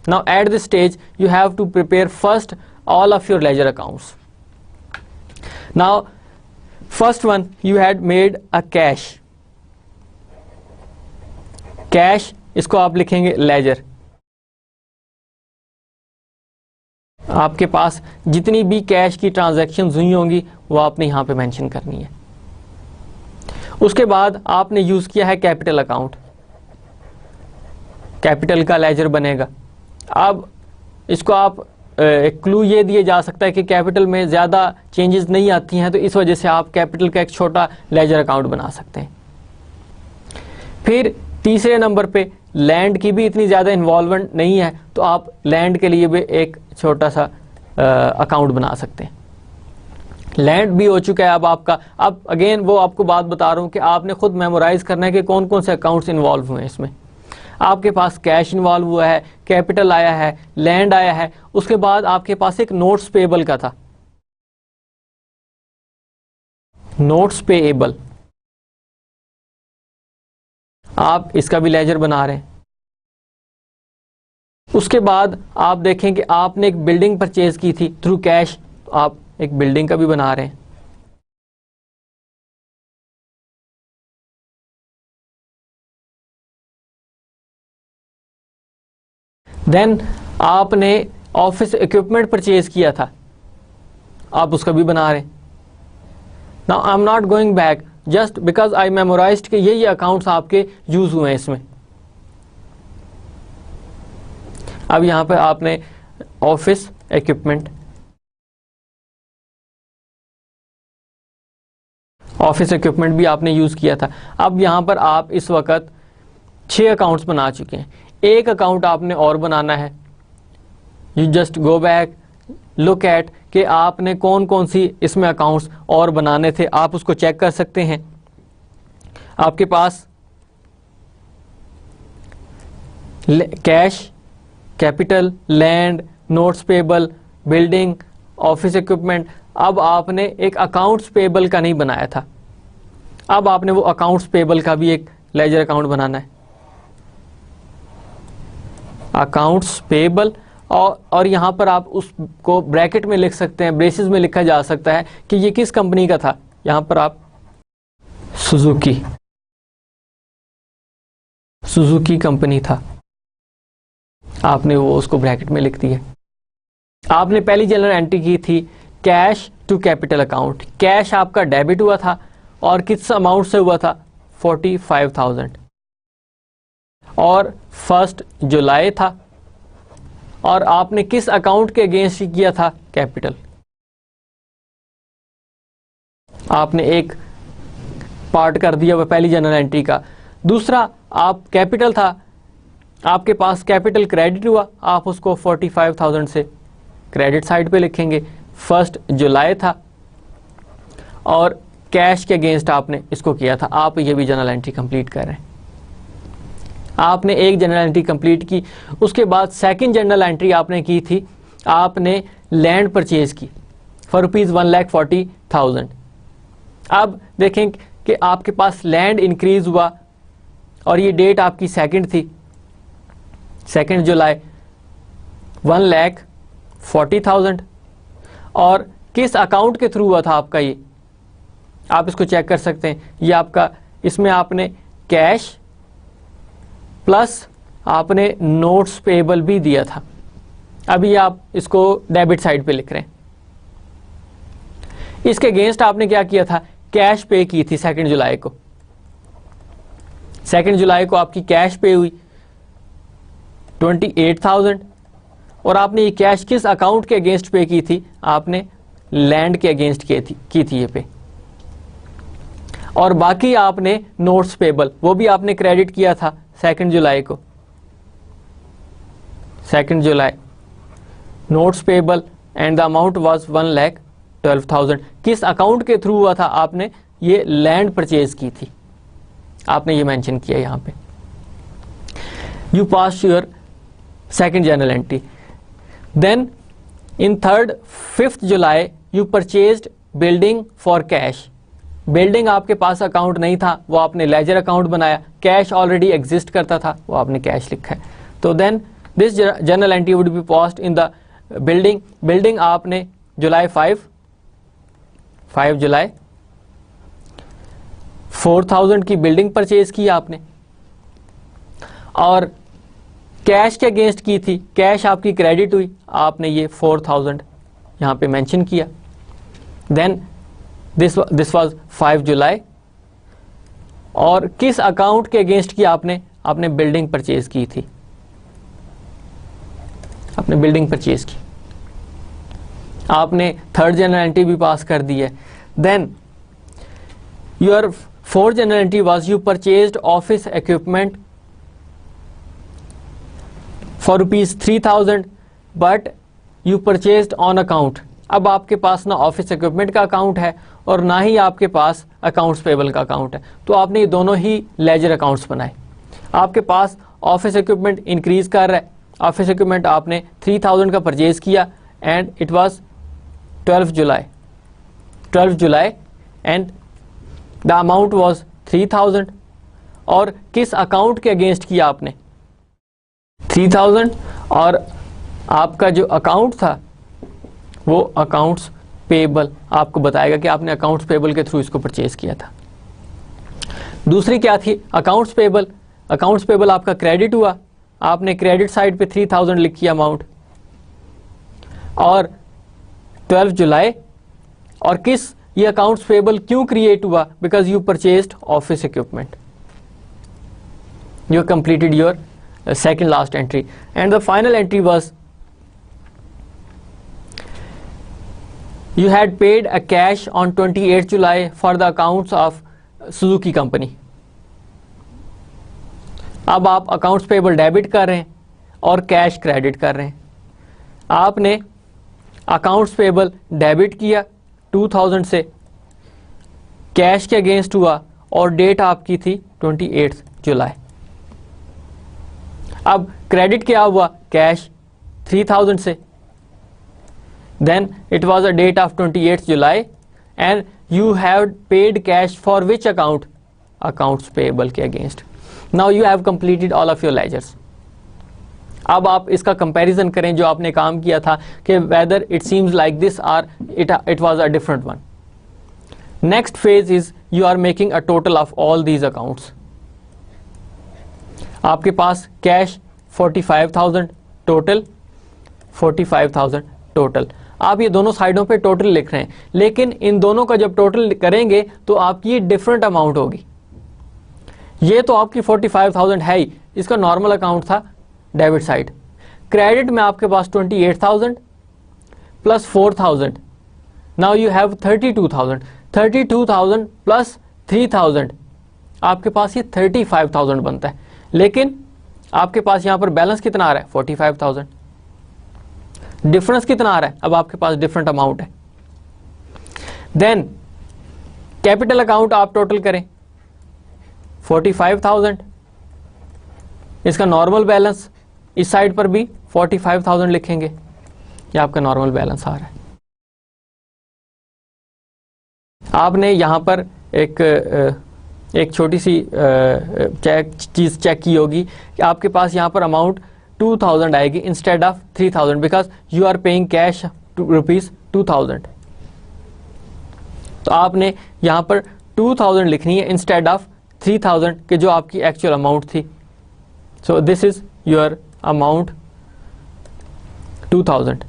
Now at this stage you have to prepare first all of your ledger accounts. Now first one, you had made a cash. Cash इसको आप लिखेंगे लेजर। आपके पास जितनी भी कैश की ट्रांजैक्शंस हुई होंगी वो आपने यहां पे मेंशन करनी है। उसके बाद आपने यूज किया है कैपिटल अकाउंट, कैपिटल का लेजर बनेगा। अब इसको आप एक क्लू ये दिए जा सकता है कि कैपिटल में ज़्यादा चेंजेस नहीं आती हैं, तो इस वजह से आप कैपिटल का एक छोटा लेजर अकाउंट बना सकते हैं। फिर तीसरे नंबर पे लैंड की भी इतनी ज़्यादा इन्वॉल्वमेंट नहीं है, तो आप लैंड के लिए भी एक छोटा सा अकाउंट बना सकते हैं। लैंड भी हो चुका है अब आपका। अब अगेन वो आपको बात बता रहा हूँ कि आपने खुद मेमोराइज करना है कि कौन कौन से अकाउंट्स इन्वॉल्व हुए हैं इसमें। आपके पास कैश इन्वॉल्व हुआ है, कैपिटल आया है, लैंड आया है। उसके बाद आपके पास एक नोट्स पेएबल का था, नोट्स पेएबल, आप इसका भी लेजर बना रहे हैं। उसके बाद आप देखें कि आपने एक बिल्डिंग परचेज की थी थ्रू कैश, तो आप एक बिल्डिंग का भी बना रहे हैं। देन आपने ऑफिस इक्विपमेंट परचेज किया था, आप उसका भी बना रहे हैं। Now I am not going back, just because I memorised कि ये अकाउंट्स आपके यूज हुए हैं इसमें। अब यहां पे आपने ऑफिस इक्विपमेंट, ऑफिस इक्विपमेंट भी आपने यूज किया था। अब यहां पर आप इस वक्त 6 अकाउंट्स बना चुके हैं। एक अकाउंट आपने और बनाना है। You just go back, look at कि आपने कौन कौन सी इसमें अकाउंट्स और बनाने थे, आप उसको चेक कर सकते हैं। आपके पास cash, capital, land, notes payable, building, office equipment. अब आपने एक अकाउंट्स पेएबल का नहीं बनाया था, अब आपने वो अकाउंट्स पेएबल का भी एक लेजर अकाउंट बनाना है, अकाउंट्स पेएबल। और यहां पर आप उसको ब्रैकेट में लिख सकते हैं, ब्रेसेस में लिखा जा सकता है कि ये किस कंपनी का था। यहां पर आप सुजुकी कंपनी था, आपने वो उसको ब्रैकेट में लिख दिया। आपने पहली जनरल एंट्री की थी cash to capital account. Cash आपका डेबिट हुआ था और किस अमाउंट से हुआ था, 45,000, और 1 जुलाई था। और आपने किस अकाउंट के अगेंस्ट किया था, कैपिटल। आपने एक पार्ट कर दिया वह पहली जनरल एंट्री का। दूसरा, आप कैपिटल था, आपके पास कैपिटल क्रेडिट हुआ, आप उसको 45,000 से क्रेडिट साइड पे लिखेंगे। 1 जुलाई था और कैश के अगेंस्ट आपने इसको किया था। आप ये भी जनरल एंट्री कंप्लीट कर रहे हैं। आपने एक जनरल एंट्री कंप्लीट की। उसके बाद सेकंड जनरल एंट्री आपने की थी, आपने लैंड परचेज की फॉर ₹1,40,000। अब देखें कि आपके पास लैंड इंक्रीज हुआ और ये डेट आपकी सेकंड थी, 2 जुलाई, 1,40,000। और किस अकाउंट के थ्रू हुआ था आपका ये, आप इसको चेक कर सकते हैं। ये आपका, इसमें आपने कैश प्लस आपने नोट्स पेएबल भी दिया था। अभी आप इसको डेबिट साइड पे लिख रहे हैं। इसके अगेंस्ट आपने क्या किया था, कैश पे की थी 2 जुलाई को। 2 जुलाई को आपकी कैश पे हुई 28,000। और आपने ये कैश किस अकाउंट के अगेंस्ट पे की थी, आपने लैंड के अगेंस्ट की थी ये पे। और बाकी आपने नोट्स पेएबल वो भी आपने क्रेडिट किया था 2 जुलाई को। 2 July notes payable and the amount was 1,12,000। किस अकाउंट के थ्रू हुआ था, आपने ये लैंड परचेज की थी। आपने ये मेंशन किया यहाँ पे। You pass your second journal entry. Then in 5th July you purchased building for cash. Building आपके पास अकाउंट नहीं था, वो आपने लेजर अकाउंट बनाया। कैश ऑलरेडी एग्जिस्ट करता था, वो आपने कैश लिखा है। तो then this journal entry would be posted in the building. Building आपने जुलाई 5 जुलाई 4000 की बिल्डिंग परचेज की आपने, और कैश के अगेंस्ट की थी। कैश आपकी क्रेडिट हुई, आपने ये 4000 यहाँ पे मेंशन किया। देन दिस वाज 5 जुलाई। और किस अकाउंट के अगेंस्ट की आपने बिल्डिंग परचेज की थी, आपने बिल्डिंग परचेज की, आपने 3rd जर्नल एंट्री भी पास कर दी है। Then your 4th journal entry was you purchased office equipment for ₹3000 but you purchased on account. अब आपके पास ना ऑफिस इक्विपमेंट का अकाउंट है और ना ही आपके पास अकाउंट्स पेबल का अकाउंट है, तो आपने ये दोनों ही लेजर अकाउंट्स बनाए। आपके पास ऑफिस इक्विपमेंट इंक्रीज कर रहा है। ऑफिस इक्विपमेंट आपने 3000 का परचेज किया and it was 12 July and the amount was 3000। और किस अकाउंट के अगेंस्ट किया आपने 3000, और आपका जो अकाउंट था वो अकाउंट्स पेबल आपको बताएगा कि आपने अकाउंट्स पेबल के थ्रू इसको परचेज किया था। दूसरी क्या थी, अकाउंट्स पेबल। अकाउंट्स पेबल आपका क्रेडिट हुआ, आपने क्रेडिट साइड पे 3000 लिखी अमाउंट, और 12 जुलाई। और किस ये अकाउंट्स पेबल क्यों क्रिएट हुआ, because you purchased office equipment, you completed your second last entry. And the final entry was you had paid a cash on 28th July for the accounts of Suzuki company. अब आप accounts payable debit कर रहे हैं और cash credit कर रहे हैं। आपने अकाउंट्स पेबल डेबिट किया 2000 से, कैश के अगेंस्ट हुआ और डेट आपकी थी 28 जुलाई। अब क्रेडिट क्या हुआ, कैश 3000 से। Then it was a date of 28 July and you have paid cash for which account, accounts payable के against. Now you have completed all of your ledgers. अब आप इसका कंपैरिजन करें जो आपने काम किया था कि whether it seems like this और it was a different one. Next phase is you are making a total of all these accounts. आपके पास कैश 45,000 टोटल, 45,000 टोटल। आप ये दोनों साइडों पे टोटल लिख रहे हैं, लेकिन इन दोनों का जब टोटल करेंगे तो आपकी डिफरेंट अमाउंट होगी। ये तो आपकी 45,000 है ही, इसका नॉर्मल अकाउंट था डेबिट साइड। क्रेडिट में आपके पास 28,000 plus 4,000, now you have 32,000। 32,000 plus 3,000, आपके पास ये 35,000 बनता है। लेकिन आपके पास यहां पर बैलेंस कितना आ रहा है, 45,000। डिफरेंस कितना आ रहा है, अब आपके पास डिफरेंट अमाउंट है। देन कैपिटल अकाउंट आप टोटल करें 45,000, इसका नॉर्मल बैलेंस इस साइड पर भी 45,000 लिखेंगे, ये आपका नॉर्मल बैलेंस आ रहा है। आपने यहां पर एक छोटी सी चीज चेक की होगी कि आपके पास यहां पर अमाउंट 2000 आएगी instead of 3000, because you are paying cash ₹2000। तो आपने यहां पर 2000 लिखनी है इंस्टेड ऑफ 3000 के जो आपकी एक्चुअल अमाउंट थी। So this is your amount 2000।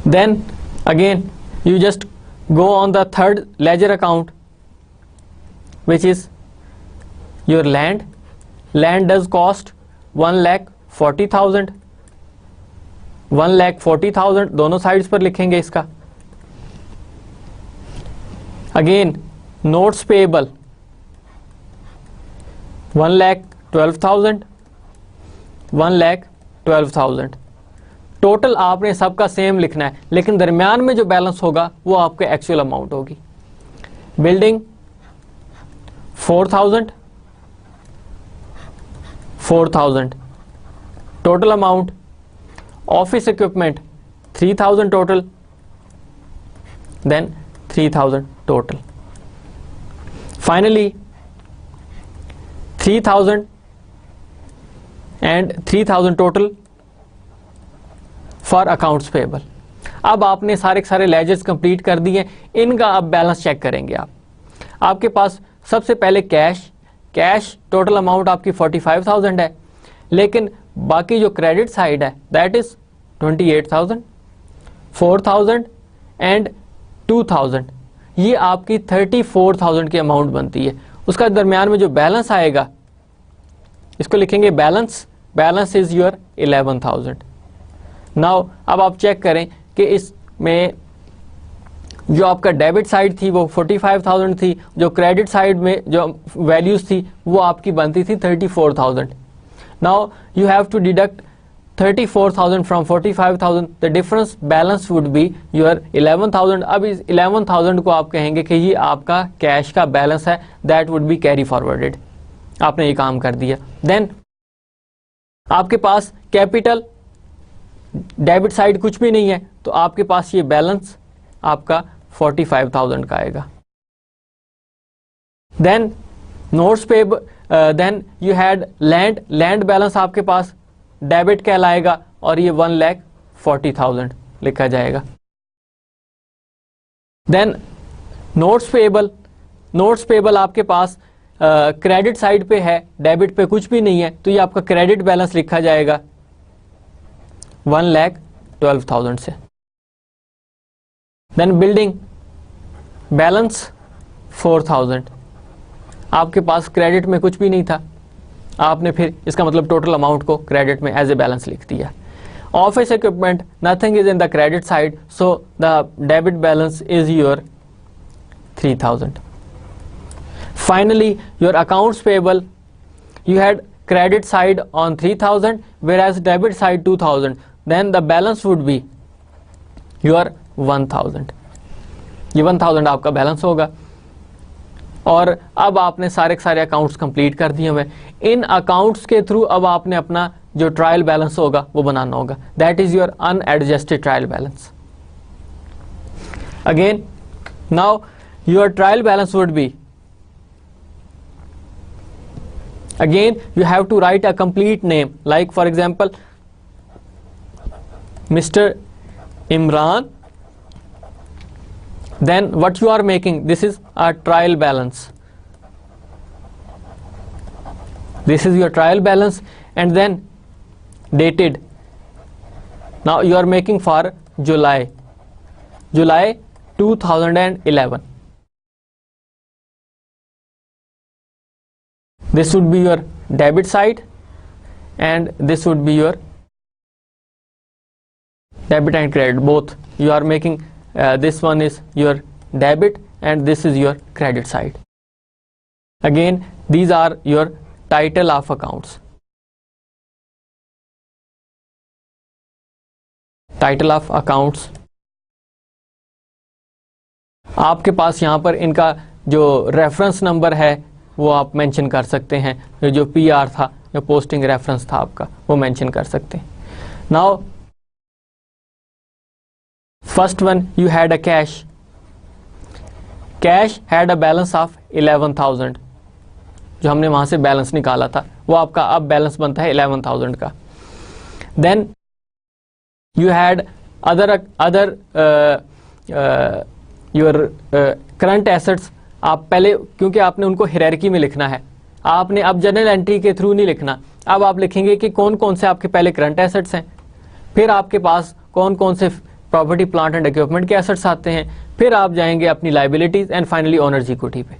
Then again you just go on the third ledger account, which is your land. Land does cost 1,40,000, 1,40,000 दोनों साइड्स पर लिखेंगे इसका। Again notes payable 1,12,000, 1,12,000। टोटल आपने सबका सेम लिखना है, लेकिन दरमियान में जो बैलेंस होगा वो आपके एक्चुअल अमाउंट होगी। Building 4000 total amount, office equipment 3000 total, then 3000 total, finally 3000 and 3000 total for accounts payable. अब आपने सारे लेजर्स कंप्लीट कर दिए, इनका अब बैलेंस चेक करेंगे आप। आपके पास सबसे पहले कैश टोटल अमाउंट आपकी 45,000 है, लेकिन बाकी जो क्रेडिट साइड है दैट इज 28,000, 4,000 एंड 2,000, ये आपकी 34,000 की अमाउंट बनती है। उसका दरमियान में जो बैलेंस आएगा इसको लिखेंगे बैलेंस इज योर 11,000। नाउ अब आप चेक करें कि इसमें जो आपका डेबिट साइड थी वो 45,000 थी, जो क्रेडिट साइड में जो वैल्यूज थी वो आपकी बनती थी 34,000। Now you have to deduct 34,000 from 45,000, the difference balance would be your 11,000। अब इस 11,000 को आप कहेंगे कि ये आपका कैश का बैलेंस है, that would be carry forwarded. आपने ये काम कर दिया। देन आपके पास कैपिटल डेबिट साइड कुछ भी नहीं है, तो आपके पास ये बैलेंस आपका 45,000 का आएगा। देन नोट्स पे then you had land balance आपके पास डेबिट कहलाएगा और ये 1,40,000 लिखा जाएगा। देन नोट्स पेएबल आपके पास क्रेडिट साइड पे है, डेबिट पे कुछ भी नहीं है, तो ये आपका क्रेडिट बैलेंस लिखा जाएगा 1,12,000 से। देन बिल्डिंग बैलेंस 4,000, आपके पास क्रेडिट में कुछ भी नहीं था, आपने फिर इसका मतलब टोटल अमाउंट को क्रेडिट में एज ए बैलेंस लिख दिया। Office equipment nothing is in the credit side, so the debit balance is your 3,000। Finally, your accounts payable, you had credit side on 3,000 whereas debit side 2,000, then the balance would be your 1,000। ये 1,000 आपका balance होगा। और अब आपने सारे accounts complete कर दिए हुए। इन अकाउंट्स के थ्रू अब आपने अपना जो ट्रायल बैलेंस होगा वो बनाना होगा, that is your unadjusted trial balance. Again now your trial balance would B, again you have to write a complete name, like for example Mr. Imran, then what you are making, this is a trial balance, this is your trial balance, and then dated. Now you are making for July 2011. This would be your debit side and this would be your debit and credit both. You are making this one is your debit and this is your credit side. Again, these are your title of accounts. Title of accounts. आपके पास यहाँ पर इनका जो reference number है वो आप mention कर सकते हैं, जो पीआर था या पोस्टिंग रेफरेंस था आपका वो मेंशन कर सकते हैं। Now first one you had a cash had a balance of 11,000, जो हमने वहां से बैलेंस निकाला था वो आपका अब बैलेंस बनता है 11,000 का। Then you had other your current assets. आप पहले, क्योंकि आपने उनको हायरार्की में लिखना है, आपने अब जनरल एंट्री के थ्रू नहीं लिखना। अब आप लिखेंगे कि कौन कौन से आपके पहले करंट एसेट्स हैं, फिर आपके पास कौन कौन से प्रॉपर्टी प्लांट एंड इक्विपमेंट के एसेट्स आते हैं, फिर आप जाएंगे अपनी liabilities and finally owners equity पे।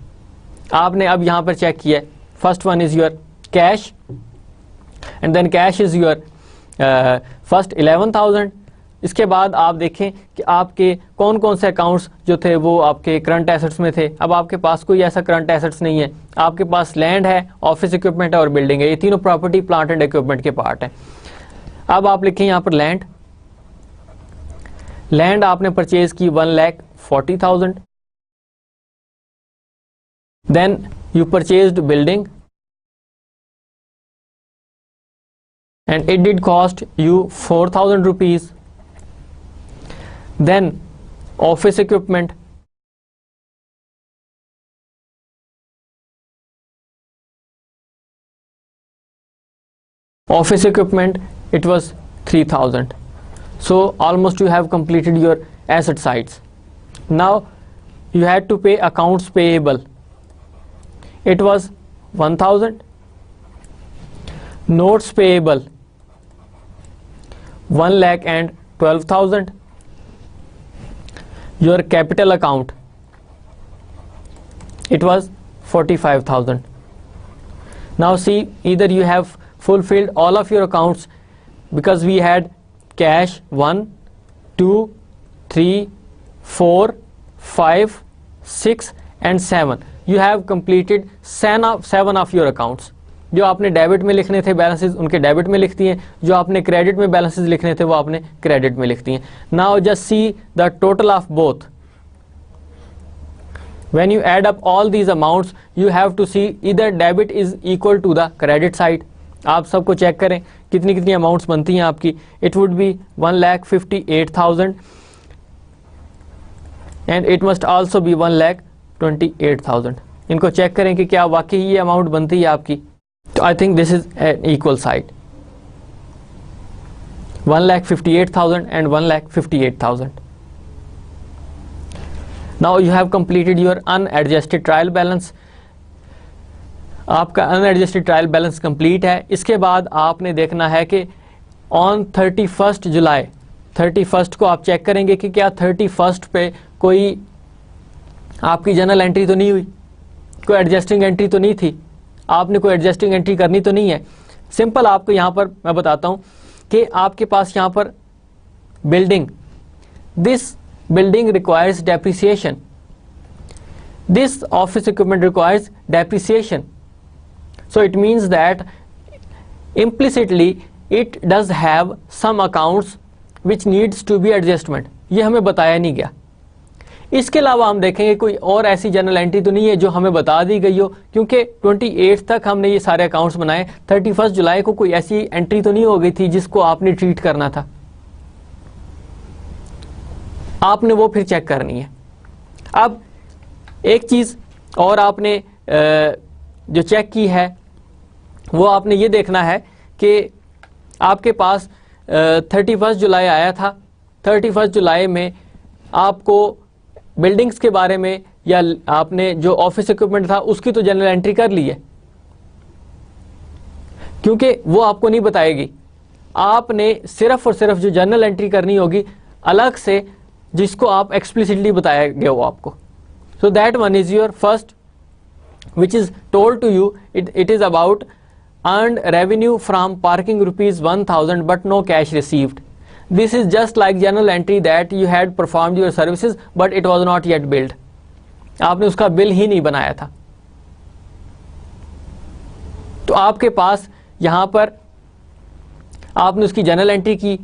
आपने अब यहाँ पर चेक किया, first one is your cash and then cash is your first 11,000। इसके बाद आप देखें कि आपके कौन कौन से अकाउंट्स जो थे वो आपके करंट एसेट्स में थे। अब आपके पास कोई ऐसा करंट एसेट्स नहीं है, आपके पास लैंड है, ऑफिस इक्विपमेंट है और बिल्डिंग है, ये तीनों प्रॉपर्टी प्लांट एंड इक्विपमेंट के पार्ट हैं। अब आप लिखें यहाँ पर लैंड लैंड आपने परचेज की 1,40,000. Then you purchased building and it did cost you 4,000 rupees. Then office equipment, it was 3,000. So almost you have completed your asset sides. Now you had to pay accounts payable. It was 1,000. Notes payable 1,12,000. Your capital account, it was 45,000. Now see, either you have fulfilled all of your accounts, because we had cash 1, 2, 3, 4, 5, 6 and 7. You have completed 7 of your accounts. जो आपने debit में लिखने थे balances उनके debit में लिखती हैं, जो आपने क्रेडिट में बैलेंसेस लिखने थे वो आपने क्रेडिट में लिखती हैं. Now just see the total of both. When you add up all these amounts, you have to see either debit is equal to the credit side. आप सबको चेक करें कितनी कितनी अमाउंट्स बनती हैं आपकी. It would be 1,58,000 and it must also be 1,28,000. इनको check करें कि क्या वाकई ये अमाउंट बनती है आपकी. तो I think this is an equal side. 1,58,000 and 1,58,000. Now you have completed your unadjusted trial balance. आपका अनएडजस्टेड ट्रायल बैलेंस कंप्लीट है. इसके बाद आपने देखना है कि ऑन 31 जुलाई 31 को आप चेक करेंगे कि क्या 31 पे कोई आपकी जनरल एंट्री तो नहीं हुई, कोई एडजस्टिंग एंट्री तो नहीं थी, आपने कोई एडजस्टिंग एंट्री करनी तो नहीं है. सिंपल आपको यहाँ पर मैं बताता हूँ कि आपके पास यहाँ पर building, this building requires depreciation, this office equipment requires depreciation, so it means that implicitly it does have some accounts which needs to be adjustment. ये हमें बताया नहीं गया. इसके अलावा हम देखेंगे कोई और ऐसी जनरल एंट्री तो नहीं है जो हमें बता दी गई हो, क्योंकि 28 तक हमने ये सारे अकाउंट्स बनाए. 31 जुलाई को कोई ऐसी एंट्री तो नहीं हो गई थी जिसको आपने ट्रीट करना था. आपने वो फिर चेक करनी है. अब एक चीज़ और आपने जो चेक की है वो आपने ये देखना है कि आपके पास 31 जुलाई आया था. 31 जुलाई में आपको बिल्डिंग्स के बारे में या आपने जो ऑफिस इक्विपमेंट था उसकी तो जनरल एंट्री कर ली है, क्योंकि वो आपको नहीं बताएगी. आपने सिर्फ और सिर्फ जो जनरल एंट्री करनी होगी अलग से, जिसको आप एक्सप्लिसिटली बताया गया हो आपको. So that one is your first which is told to you. It is about earned revenue from parking ₹1,000 but no cash received. This is just like general entry that you had performed your services but it was not yet billed. आपने उसका bill ही नहीं बनाया था. तो आपके पास यहां पर आपने उसकी जनरल एंट्री की.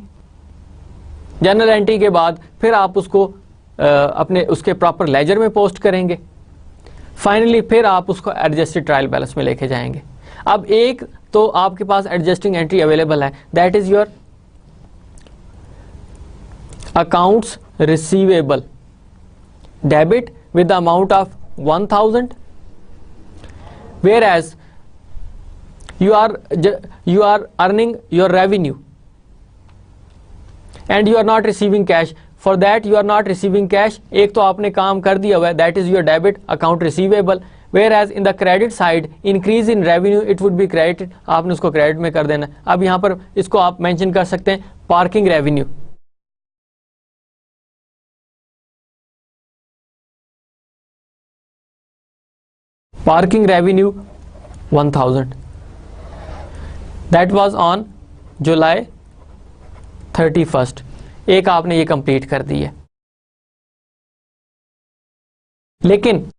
जनरल एंट्री के बाद फिर आप उसको अपने उसके प्रॉपर लेजर में पोस्ट करेंगे. फाइनली फिर आप उसको एडजस्टेड ट्रायल बैलेंस में लेके जाएंगे. अब एक तो आपके पास एडजस्टिंग एंट्री अवेलेबल है, that is your accounts receivable debit with the amount of 1,000, whereas you are earning your revenue and you are not receiving cash. For that you are not receiving cash. एक तो आपने काम कर दिया हुआ है, that is your debit account receivable, whereas in the credit side increase in revenue it would be credited. आपने उसको क्रेडिट में कर देना. अब यहाँ पर इसको आप मेंशन कर सकते हैं parking revenue. Parking revenue 1,000. That was on July 31. एक आपने ये कंप्लीट कर दी है. लेकिन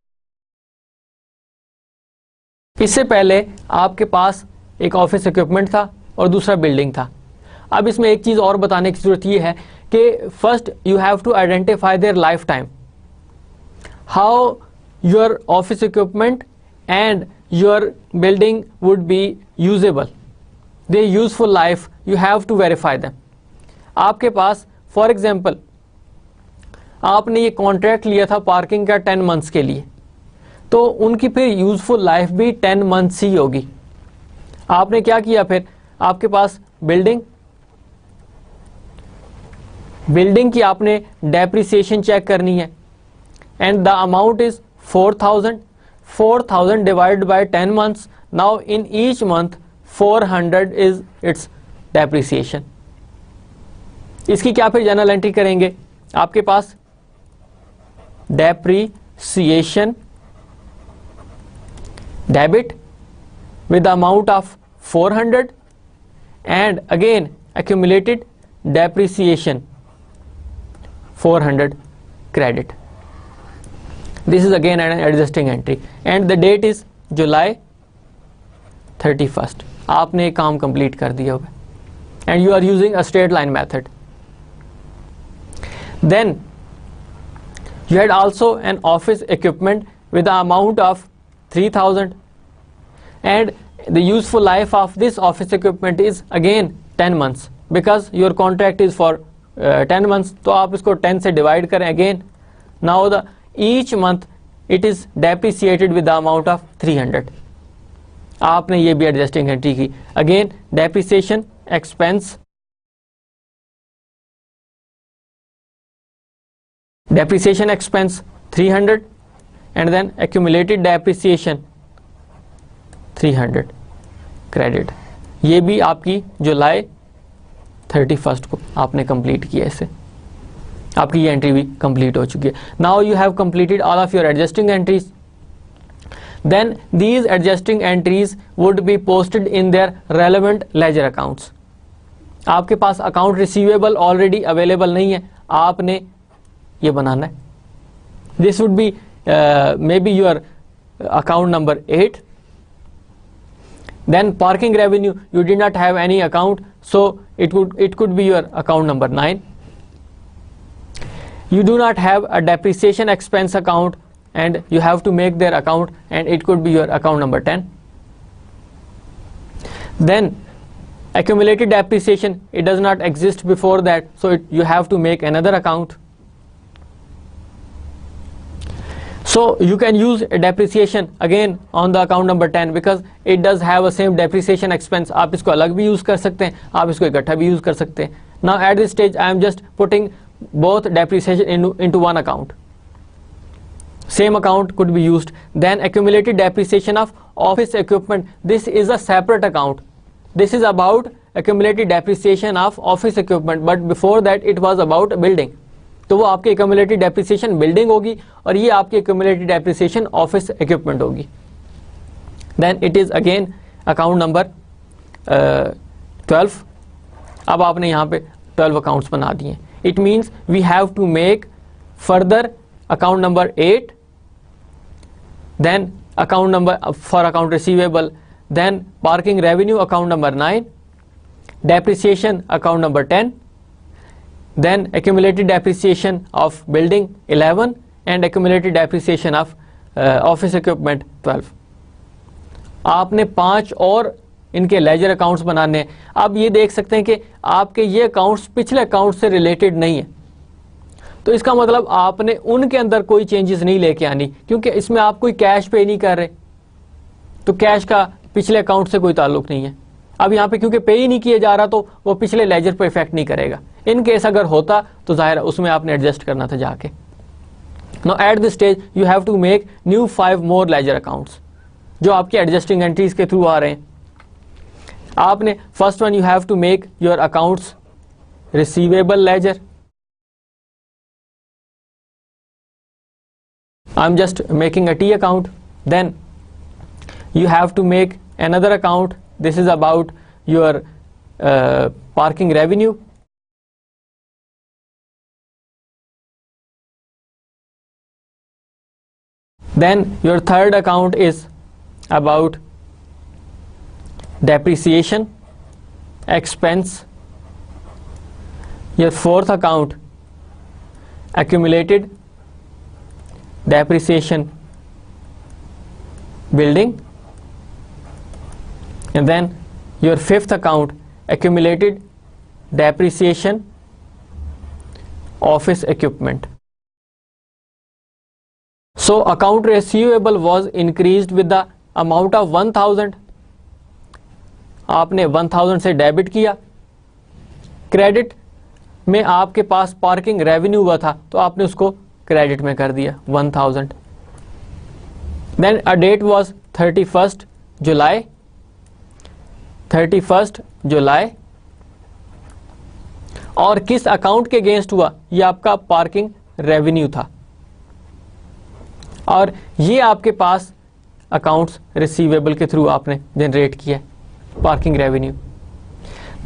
इससे पहले आपके पास एक ऑफिस इक्विपमेंट था और दूसरा बिल्डिंग था. अब इसमें एक चीज़ और बताने की जरूरत ये है कि first you have to identify their life time, how your office equipment and your building would be usable, they useful life, you have to verify them. आपके पास फॉर एग्जाम्पल आपने ये कॉन्ट्रैक्ट लिया था पार्किंग का 10 मंथ्स के लिए, तो उनकी फिर यूजफुल लाइफ भी 10 मंथ्स ही होगी। आपने क्या किया, फिर आपके पास बिल्डिंग की आपने डेप्रिसिएशन चेक करनी है, and the amount is 4000 divided by 10 months, now in each month 400 is its depreciation. इसकी क्या फिर जनरल एंट्री करेंगे, आपके पास depreciation debit with the amount of 400 and again accumulated depreciation 400 credit. This is again an adjusting entry and the date is July 31st. आपने काम complete कर दिया होगा and you are using a straight line method. Then you had also an office equipment with the amount of 3000 and the useful life of this office equipment is again 10 months because your contract is for 10 months, तो आप इसको 10 से divide करें again, now the each month it is depreciated with the amount of 300. आपने ये भी adjusting entry की, again depreciation expense 300 and then accumulated depreciation 300 credit. ये भी आपकी जुलाई 31st को आपने कंप्लीट किया, इसे आपकी ये एंट्री भी कंप्लीट हो चुकी है। Now you have completed all of your adjusting entries, then these adjusting entries would be posted in their relevant ledger accounts. आपके पास अकाउंट रिसीवेबल ऑलरेडी अवेलेबल नहीं है, आपने ये बनाना है। This would be may be your account number 8. Then parking revenue, you did not have any account, so it could be your account number 9. You do not have a depreciation expense account and you have to make their account, and it could be your account number 10. Then accumulated depreciation, it does not exist before that, so you have to make another account. So you can use depreciation again on the account number 10 because it does have a same depreciation expense. आप इसको अलग भी use कर सकते हैं, आप इसको इकट्ठा भी यूज कर सकते हैं. Now at this stage I am just putting both depreciation into one account. Same account could be used. Then accumulated depreciation of office equipment. This is a separate account. This is about accumulated depreciation of office equipment, but before that it was about building. तो वो आपकी accumulated depreciation building होगी और ये आपकी accumulated depreciation office equipment होगी. Then it is again account number 12. अब आपने यहाँ पे 12 accounts बना दिए. It means we have to make further account number 8, then account number for account receivable, then parking revenue account number 9, depreciation account number 10, then accumulated depreciation of building 11 and accumulated depreciation of office equipment 12. आपने 5 और इनके ledger accounts बनाने हैं. अब ये देख सकते हैं कि आपके ये अकाउंट्स पिछले अकाउंट से रिलेटेड नहीं है, तो इसका मतलब आपने उनके अंदर कोई चेंजेस नहीं लेके आनी, क्योंकि इसमें आप कोई कैश पे नहीं कर रहे, तो कैश का पिछले अकाउंट से कोई ताल्लुक नहीं है. अब यहाँ पे क्योंकि पे ही नहीं किया जा रहा तो वो पिछले लेजर पर इफेक्ट नहीं करेगा. इन केस अगर होता तो जाहिर उसमें आपने एडजस्ट करना था जाके. Now at this stage you have to make new 5 more ledger accounts जो आपके एडजस्टिंग एंट्रीज के थ्रू आ रहे हैं. आपने first one you have to make your accounts receivable ledger. I am just making a T account. Then you have to make another account. This is about your parking revenue. Then your third account is about depreciation expense. Your fourth account, accumulated depreciation building, and then your fifth account, accumulated depreciation office equipment. So account receivable was increased with the amount of 1000. आपने 1000 से debit किया. Credit में आपके पास parking revenue हुआ था तो आपने उसको क्रेडिट में कर दिया 1000. Then a date was 31st July. और किस अकाउंट के अगेंस्ट हुआ? ये आपका पार्किंग रेवेन्यू था और ये आपके पास अकाउंट्स रिसीवेबल के थ्रू आपने जनरेट किया parking revenue.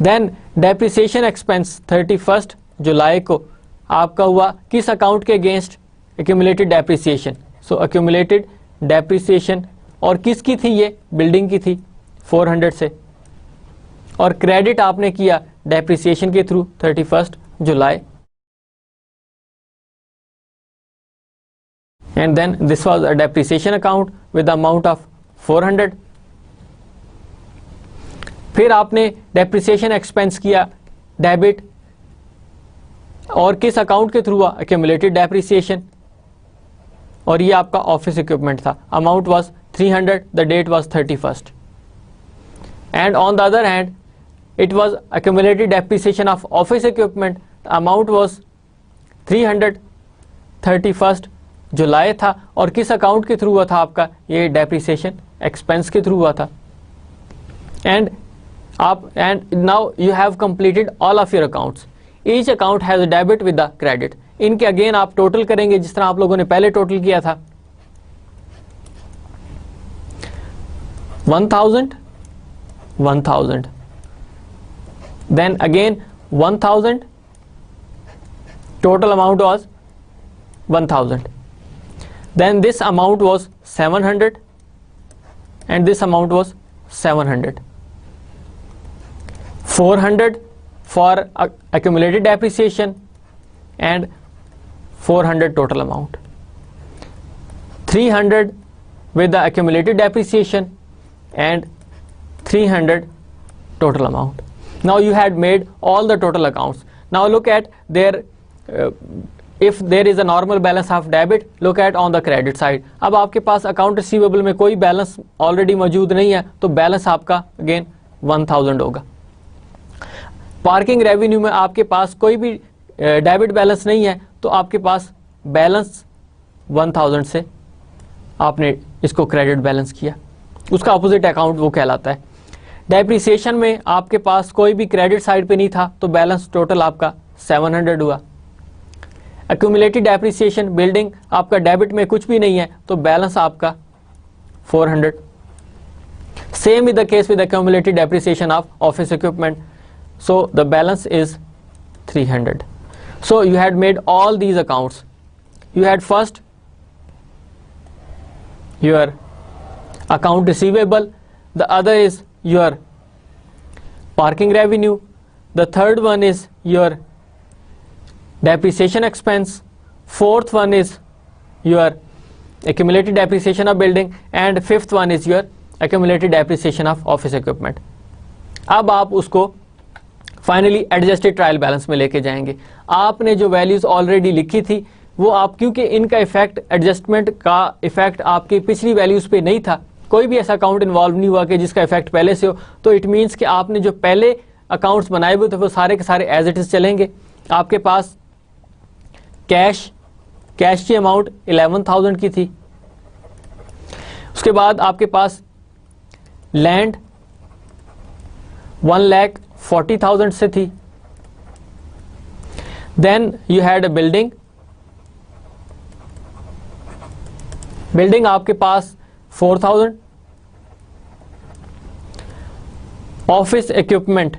Then depreciation expense 31st जुलाई को आपका हुआ किस अकाउंट के against? Accumulated depreciation. So accumulated depreciation और किसकी थी? ये बिल्डिंग की थी 400 से, और क्रेडिट आपने किया डेप्रिसिएशन के through 31st July. And then this was a depreciation account with the amount of 400. फिर आपने डेप्रिसिएशन एक्सपेंस किया डेबिट, और किस अकाउंट के थ्रू हुआ? एक्यूमुलेटेड डेप्रिसिएशन, और ये आपका ऑफिस इक्विपमेंट था. Amount was 300, the date was 31st. And on the other hand it was accumulated depreciation of office equipment. The amount was 300, 31st जुलाई था, और किस अकाउंट के थ्रू हुआ था आपका? ये डेप्रिसिएशन एक्सपेंस के थ्रू हुआ था. And now you have completed all of your accounts. Each account has debit with the credit. इनके अगेन आप टोटल करेंगे जिस तरह आप लोगों ने पहले टोटल किया था. 1000 then again 1000, total amount was 1000. Then this amount was 700 and this amount was 700. 400 for accumulated depreciation and 400 total amount. 300 with the accumulated depreciation and 300 total amount. Now you had made all the total accounts. Now look at their if there is a normal balance of debit, look at on the credit side. अब आपके पास account receivable में कोई balance already मौजूद नहीं है तो balance आपका अगेन 1000 होगा. पार्किंग रेवेन्यू में आपके पास कोई भी डेबिट बैलेंस नहीं है तो आपके पास बैलेंस 1000 से आपने इसको क्रेडिट बैलेंस किया. उसका अपोजिट अकाउंट वो कहलाता है. डेप्रिसिएशन में आपके पास कोई भी क्रेडिट साइड पे नहीं था तो बैलेंस टोटल आपका 700 हुआ. एक्यूमुलेटेड डेप्रिसिएशन बिल्डिंग आपका डेबिट में कुछ भी नहीं है तो बैलेंस आपका 400. Same is the case with accumulated depreciation of office equipment. So the balance is 300. So you had made all these accounts. You had first your account receivable, the other is your parking revenue, the third one is your depreciation expense, fourth one is your accumulated depreciation of building, and fifth one is your accumulated depreciation of office equipment. अब आप उसको finally adjusted trial balance में लेके जाएंगे. आपने जो values already लिखी थी वो आप, क्योंकि इनका इफेक्ट एडजस्टमेंट का इफेक्ट आपकी पिछली वैल्यूज पे नहीं था, कोई भी ऐसा अकाउंट इन्वॉल्व नहीं हुआ कि जिसका इफेक्ट पहले से हो, तो इट मीन्स कि आपने जो पहले अकाउंट्स बनाए हुए थे वो सारे के सारे एज इट इज चलेंगे. आपके पास कैश की अमाउंट 11,000 की थी. उसके बाद आपके पास लैंड 1,40,000 से थी. Then you had a building आपके पास 4,000. Office equipment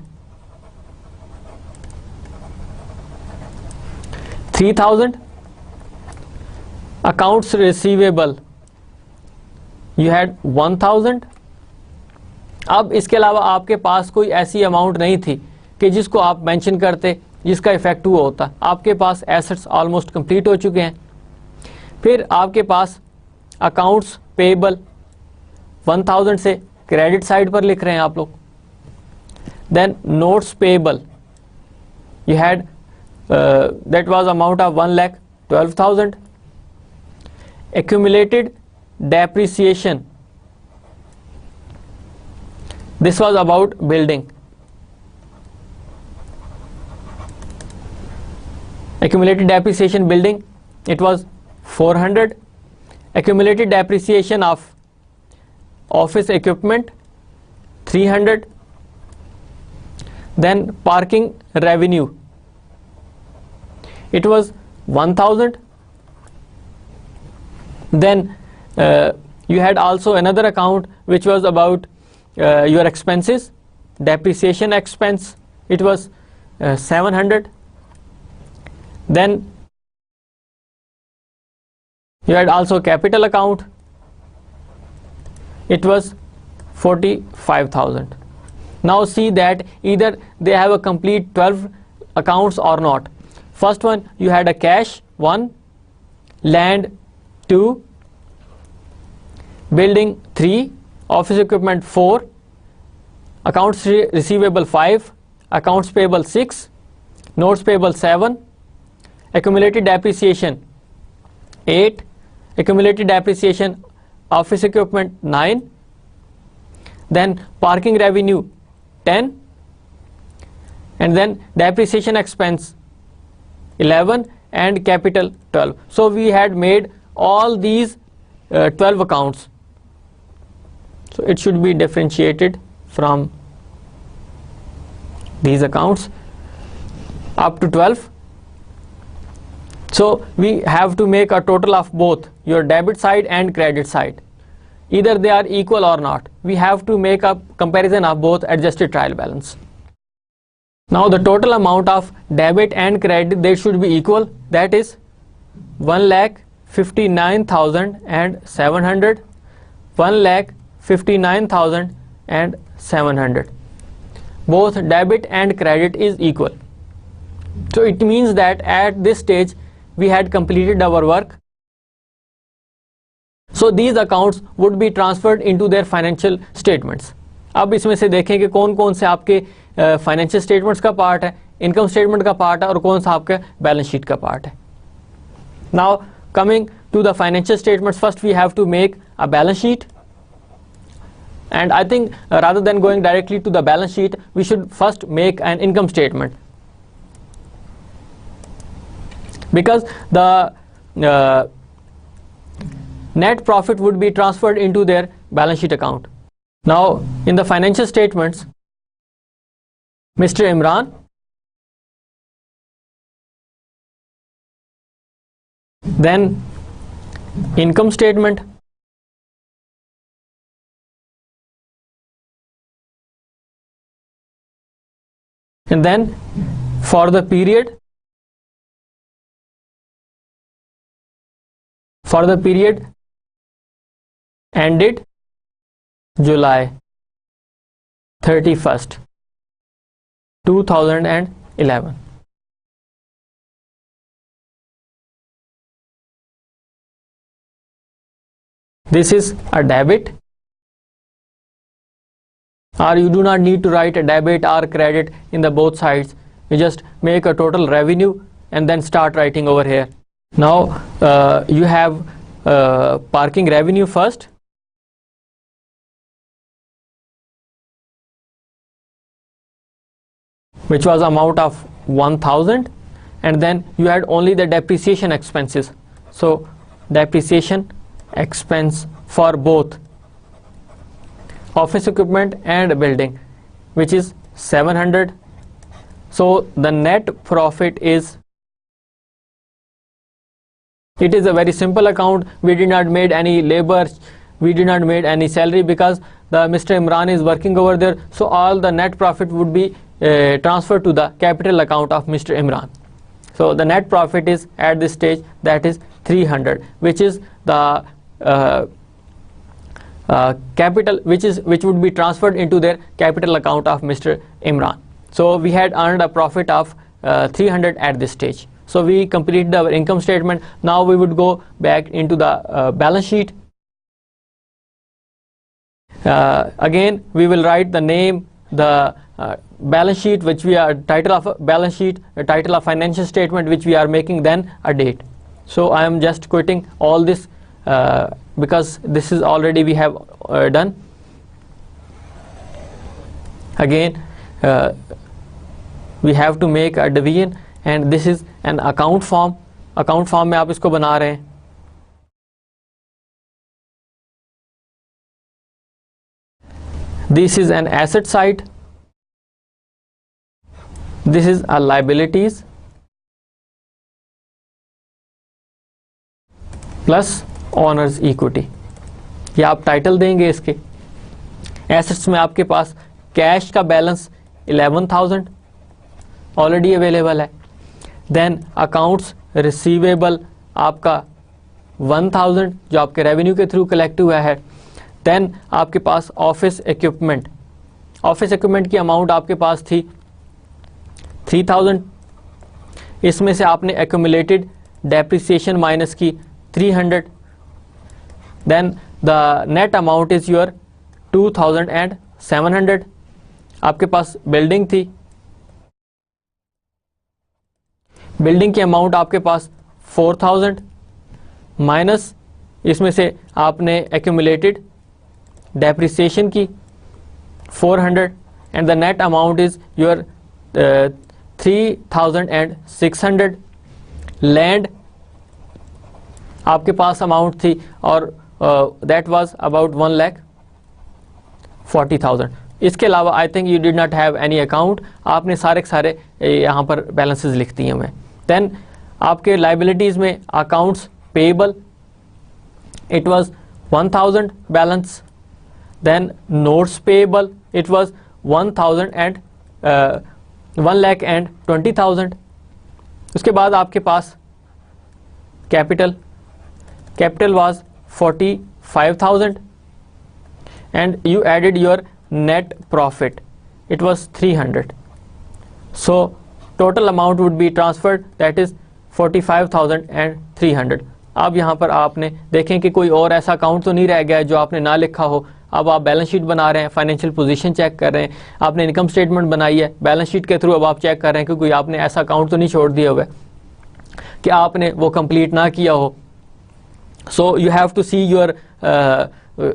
3,000. Accounts receivable you had 1,000. अब इसके अलावा आपके पास कोई ऐसी अमाउंट नहीं थी कि जिसको आप मेंशन करते जिसका इफेक्ट हुआ होता। आपके पास एसेट्स ऑलमोस्ट कंप्लीट हो चुके हैं। फिर आपके पास अकाउंट्स पेबल 1000 से क्रेडिट साइड पर लिख रहे हैं आप लोग। Then notes payable you had that was amount of 1,12,000. Accumulated depreciation, this was about building. Accumulated depreciation building, it was 400. Accumulated depreciation of office equipment 300. Then parking revenue, it was 1,000. Then you had also another account which was about your expenses, depreciation expense, it was 700. Then you had also capital account, it was 45,000. Now see that either they have a complete 12 accounts or not. First one, you had a cash 1, land 2, building 3, office equipment 4, accounts receivable 5, accounts payable 6, notes payable 7, accumulated depreciation 8, accumulated depreciation office equipment 9, then parking revenue 10, and then depreciation expense 11 and capital 12. So we had made all these 12 accounts. So it should be differentiated from these accounts up to 12. So we have to make a total of both your debit side and credit side. Either they are equal or not. We have to make a comparison of both adjusted trial balance. Now the total amount of debit and credit, they should be equal. That is 1,59,700, 1,59,700. Both debit and credit is equal. So it means that at this stage we had completed our work. So these accounts would be transferred into their financial statements. अब इसमें से देखें कि कौन कौन से आपके financial statements का पार्ट है, इनकम स्टेटमेंट का पार्ट है और कौन सा आपका बैलेंस शीट का पार्ट है. Now coming to the financial statements, first we have to make a balance sheet. And I think rather than going directly to the balance sheet, we should first make an income statement, because the net profit would be transferred into their balance sheet account. Now in the financial statements, Mr. Imran, then income statement, and then for the period ended July 31st, 2011. This is a debit, or you do not need to write a debit or credit in the both sides. You just make a total revenue and then start writing over here. Now you have parking revenue first. Which was amount of 1,000, and then you had only the depreciation expenses. So depreciation expense for both office equipment and building, which is 700. So the net profit is, it is a very simple account. We did not made any labor, we did not made any salary, because the Mr. Imran is working over there. So all the net profit would be transferred to the capital account of Mr. Imran. So the net profit is at this stage, that is 300, which is the capital which would be transferred into their capital account of Mr. Imran. So we had earned a profit of 300 at this stage. So we completed our income statement. Now we would go back into the balance sheet. Again, we will write the name, the balance sheet, which we are title of balance sheet, the title of financial statement, which we are making, then a date. So I am just quitting all this because this is already we have done. Again, we have to make a division, and this is an account form. Account form में आप इसको बना रहे हैं. This is an asset side. This is a liabilities plus owners equity. ये आप title देंगे इसके. एसेट्स में आपके पास कैश का बैलेंस 11,000 ऑलरेडी अवेलेबल है. देन अकाउंट्स रिसीवेबल आपका 1,000 जो आपके रेवेन्यू के थ्रू कलेक्ट हुआ है. देन आपके पास ऑफिस इक्विपमेंट. ऑफिस इक्विपमेंट की अमाउंट आपके पास थी 3,000. इसमें से आपने एक्यूमुलेटेड डेप्रिसिएशन माइनस की 300. Then the net amount is your 2,700. आपके पास बिल्डिंग थी. बिल्डिंग की अमाउंट आपके पास 4,000 माइनस इसमें से आपने एक्यूमुलेटेड डेप्रिसिएशन की 400 and the net amount is your 3,600. Land आपके पास अमाउंट थी और दैट वाज अबाउट 1,40,000. इसके अलावा I think you did not have any account. आपने सारे यहाँ पर बैलेंसेस लिख दिए हुए. देन आपके लाइबिलिटीज़ में accounts payable it was 1,000 balance. Then notes payable it was 1,20,000. उसके बाद आपके पास capital was 45,000 and you added your net profit, it was 300. So total amount would be transferred, that is 45,300. अब यहाँ पर आपने देखें कि कोई और ऐसा अकाउंट तो नहीं रह गया है जो आपने ना लिखा हो. अब आप बैलेंस शीट बना रहे हैं, फाइनेंशियल पोजीशन चेक कर रहे हैं, आपने इनकम स्टेटमेंट बनाई है, बैलेंस शीट के थ्रू अब आप चेक कर रहे हैं कि कोई आपने ऐसा अकाउंट तो नहीं छोड़ दिया हुआ कि आपने वो कंप्लीट ना किया हो. So you have to see your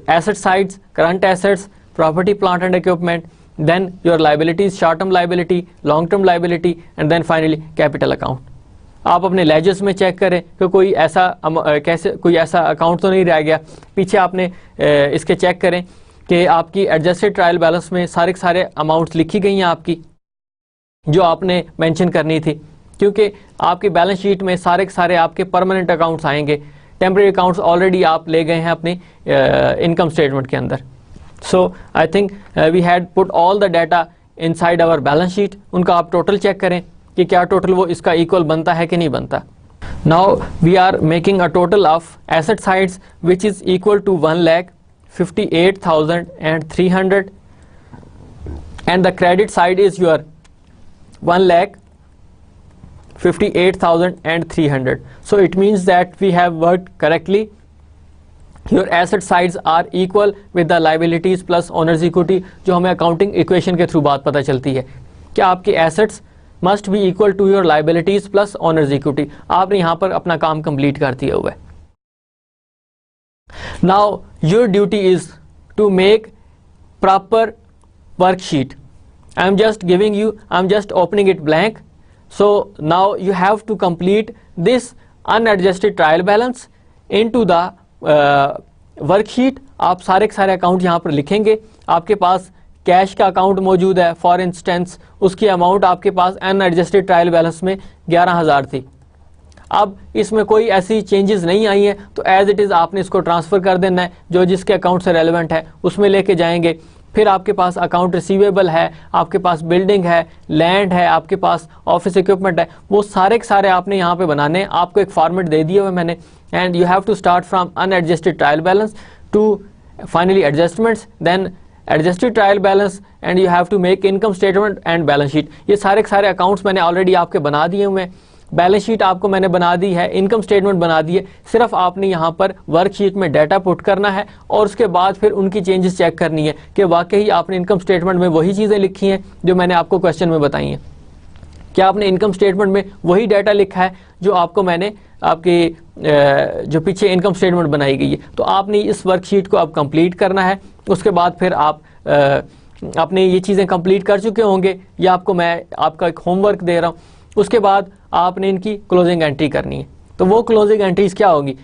asset sides, current assets, property, plant and equipment, then your liabilities, short term liability, long term liability, and then finally capital account. आप अपने लेजर्स में चेक करें कि कोई ऐसा अकाउंट तो नहीं रह गया पीछे. आपने इसके चेक करें कि आपकी एडजस्टेड ट्रायल बैलेंस में सारे अमाउंट्स लिखी गई हैं आपकी जो आपने मेंशन करनी थी, क्योंकि आपकी बैलेंस शीट में सारे आपके परमानेंट अकाउंट्स आएंगे. टेम्परेरी अकाउंट्स ऑलरेडी आप ले गए हैं अपनी इनकम स्टेटमेंट के अंदर. So I think we had put all the data inside our balance sheet. उनका आप टोटल चेक करें कि क्या टोटल वो इसका इक्वल बनता है कि नहीं बनता. Now we are making a total of asset sides which is equal to 1,58,300 and the credit side is your 1,58,300. So it means that we have worked correctly. Your asset sides are equal with the liabilities plus owners equity. जो हमें accounting equation के through बात पता चलती है कि आपके assets must be equal to your liabilities plus owners equity. आपने यहाँ पर अपना काम कंप्लीट कर दिया हुआ है. Now your duty is to make proper worksheet. I am just giving you, I am just opening it blank. So now you have to complete this unadjusted trial balance into the worksheet. आप सारे account यहाँ पर लिखेंगे. आपके पास cash का account मौजूद है फॉर इंस्टेंस, उसकी अमाउंट आपके पास अनएडजस्टेड ट्रायल बैलेंस में 11,000 थी. अब इसमें कोई ऐसी चेंजेस नहीं आई हैं तो एज इट इज़ आपने इसको ट्रांसफ़र कर देना है. जो जिसके अकाउंट से रेलेवेंट है उसमें लेके जाएंगे. फिर आपके पास अकाउंट रिसीवेबल है, आपके पास बिल्डिंग है, लैंड है, आपके पास ऑफिस इक्विपमेंट है, वो सारे आपने यहाँ पे बनाने. आपको एक फॉर्मेट दे दिया हुआ मैंने. And you have to start from unadjusted trial balance to finally adjustments, then adjusted trial balance and you have to make income statement and balance sheet. ये सारे के सारे अकाउंट्स मैंने ऑलरेडी आपके बना दिए हुए हैं। बैलेंस शीट आपको मैंने बना दी है, इनकम स्टेटमेंट बना दी है, सिर्फ आपने यहाँ पर वर्कशीट में डाटा पुट करना है और उसके बाद फिर उनकी चेंजेस चेक करनी है कि वाकई आपने इनकम स्टेटमेंट में वही चीज़ें लिखी हैं जो मैंने आपको क्वेश्चन में बताई हैं। क्या आपने इनकम स्टेटमेंट में वही डाटा लिखा है जो आपको मैंने आपके जो पीछे इनकम स्टेटमेंट बनाई गई है। तो आपने इस वर्कशीट को अब कंप्लीट करना है। उसके बाद फिर आप अपने ये चीज़ें कंप्लीट कर चुके होंगे या आपको मैं आपका एक होमवर्क दे रहा हूँ। उसके बाद आपने इनकी क्लोजिंग एंट्री करनी है। तो वो क्लोजिंग एंट्रीज क्या होगी,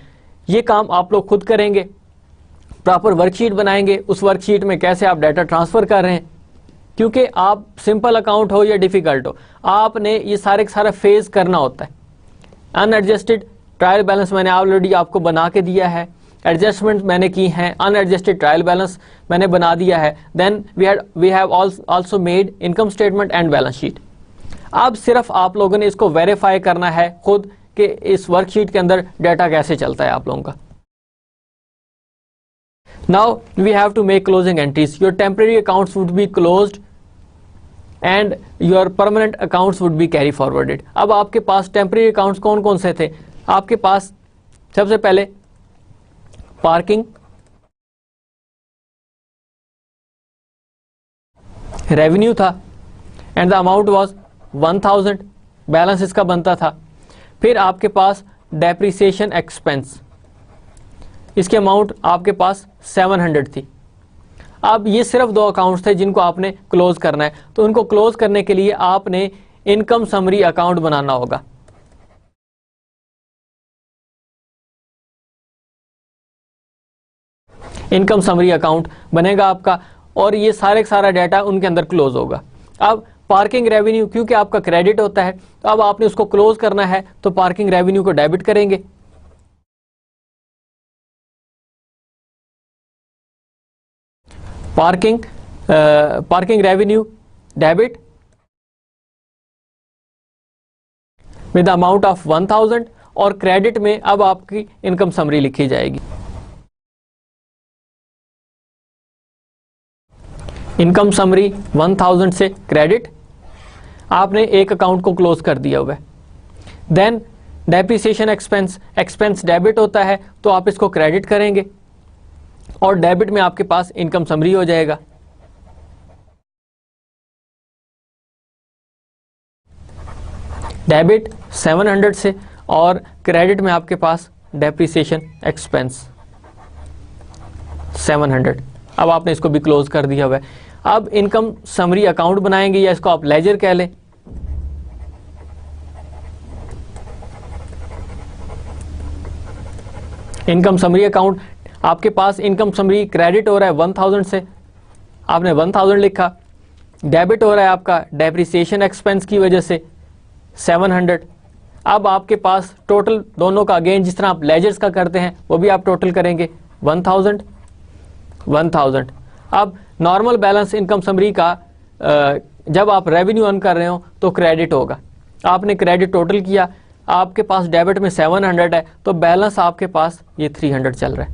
ये काम आप लोग खुद करेंगे, प्रॉपर वर्कशीट बनाएंगे। उस वर्कशीट में कैसे आप डाटा ट्रांसफ़र कर रहे हैं, क्योंकि आप सिंपल अकाउंट हो या डिफ़िकल्ट हो, आपने ये सारे का सारा फेज़ करना होता है। अनएडजस्टेड ट्रायल बैलेंस मैंने ऑलरेडी आपको बना के दिया है, एडजस्टमेंट मैंने की हैं, अनएडजस्टेड ट्रायल बैलेंस मैंने बना दिया है। Then we have also made income statement and balance sheet. अब सिर्फ आप लोगों ने इसको वेरीफाई करना है खुद कि इस वर्कशीट के अंदर डाटा कैसे चलता है आप लोगों का। Now we have to make closing entries. Your temporary accounts would be closed and your permanent accounts would be carry forwarded. अब आपके पास टेम्परेरी अकाउंट्स कौन कौन से थे? आपके पास सबसे पहले पार्किंग रेवेन्यू था and the amount was 1000, balance इसका बनता था। फिर आपके पास डेप्रिसिएशन एक्सपेंस, इसकी अमाउंट आपके पास 700 थी। अब ये सिर्फ दो अकाउंट्स थे जिनको आपने क्लोज करना है। तो उनको क्लोज करने के लिए आपने इनकम समरी अकाउंट बनाना होगा। इनकम समरी अकाउंट बनेगा आपका और ये सारे का सारा डाटा उनके अंदर क्लोज होगा। अब पार्किंग रेवेन्यू, क्योंकि आपका क्रेडिट होता है, तो अब आपने उसको क्लोज करना है, तो पार्किंग रेवेन्यू को डेबिट करेंगे। Parking revenue debit with amount of 1000 और क्रेडिट में अब आपकी इनकम समरी लिखी जाएगी। इनकम समरी 1000 से क्रेडिट, आपने एक अकाउंट को क्लोज कर दिया हुआ है। देन डेप्रिसिएशन एक्सपेंस डेबिट होता है, तो आप इसको क्रेडिट करेंगे और डेबिट में आपके पास इनकम समरी हो जाएगा। डेबिट 700 से और क्रेडिट में आपके पास डेप्रिसिएशन एक्सपेंस 700। अब आपने इसको भी क्लोज कर दिया हुआ है। अब इनकम समरी अकाउंट बनाएंगे या इसको आप लेजर कह लें। इनकम समरी अकाउंट, आपके पास इनकम समरी क्रेडिट हो रहा है 1000 से, आपने 1000 लिखा। डेबिट हो रहा है आपका डेप्रिसिएशन एक्सपेंस की वजह से 700। अब आपके पास टोटल दोनों का अगेन जिस तरह आप लेजर्स का करते हैं वो भी आप टोटल करेंगे 1000। अब नॉर्मल बैलेंस इनकम समरी का जब आप रेवेन्यू अर्न कर रहे हो तो क्रेडिट होगा। आपने क्रेडिट टोटल किया, आपके पास डेबिट में 700 है, तो बैलेंस आपके पास ये 300 चल रहा है।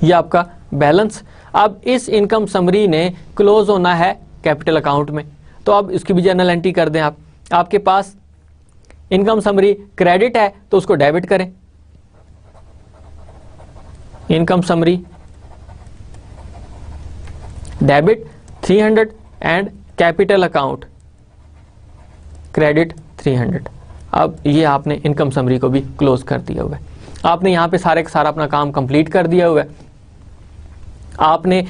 ये आपका बैलेंस। अब इस इनकम समरी ने क्लोज होना है कैपिटल अकाउंट में, तो अब इसकी भी जर्नल एंट्री कर दें आप। आपके पास इनकम समरी क्रेडिट है तो उसको डेबिट करें। Income summary debit 300 and capital account credit 300। अब ये आपने इनकम समरी को भी क्लोज कर दिया हुआ है। आपने यहाँ पे सारे का सारा अपना काम कंप्लीट कर दिया हुआ है। आपने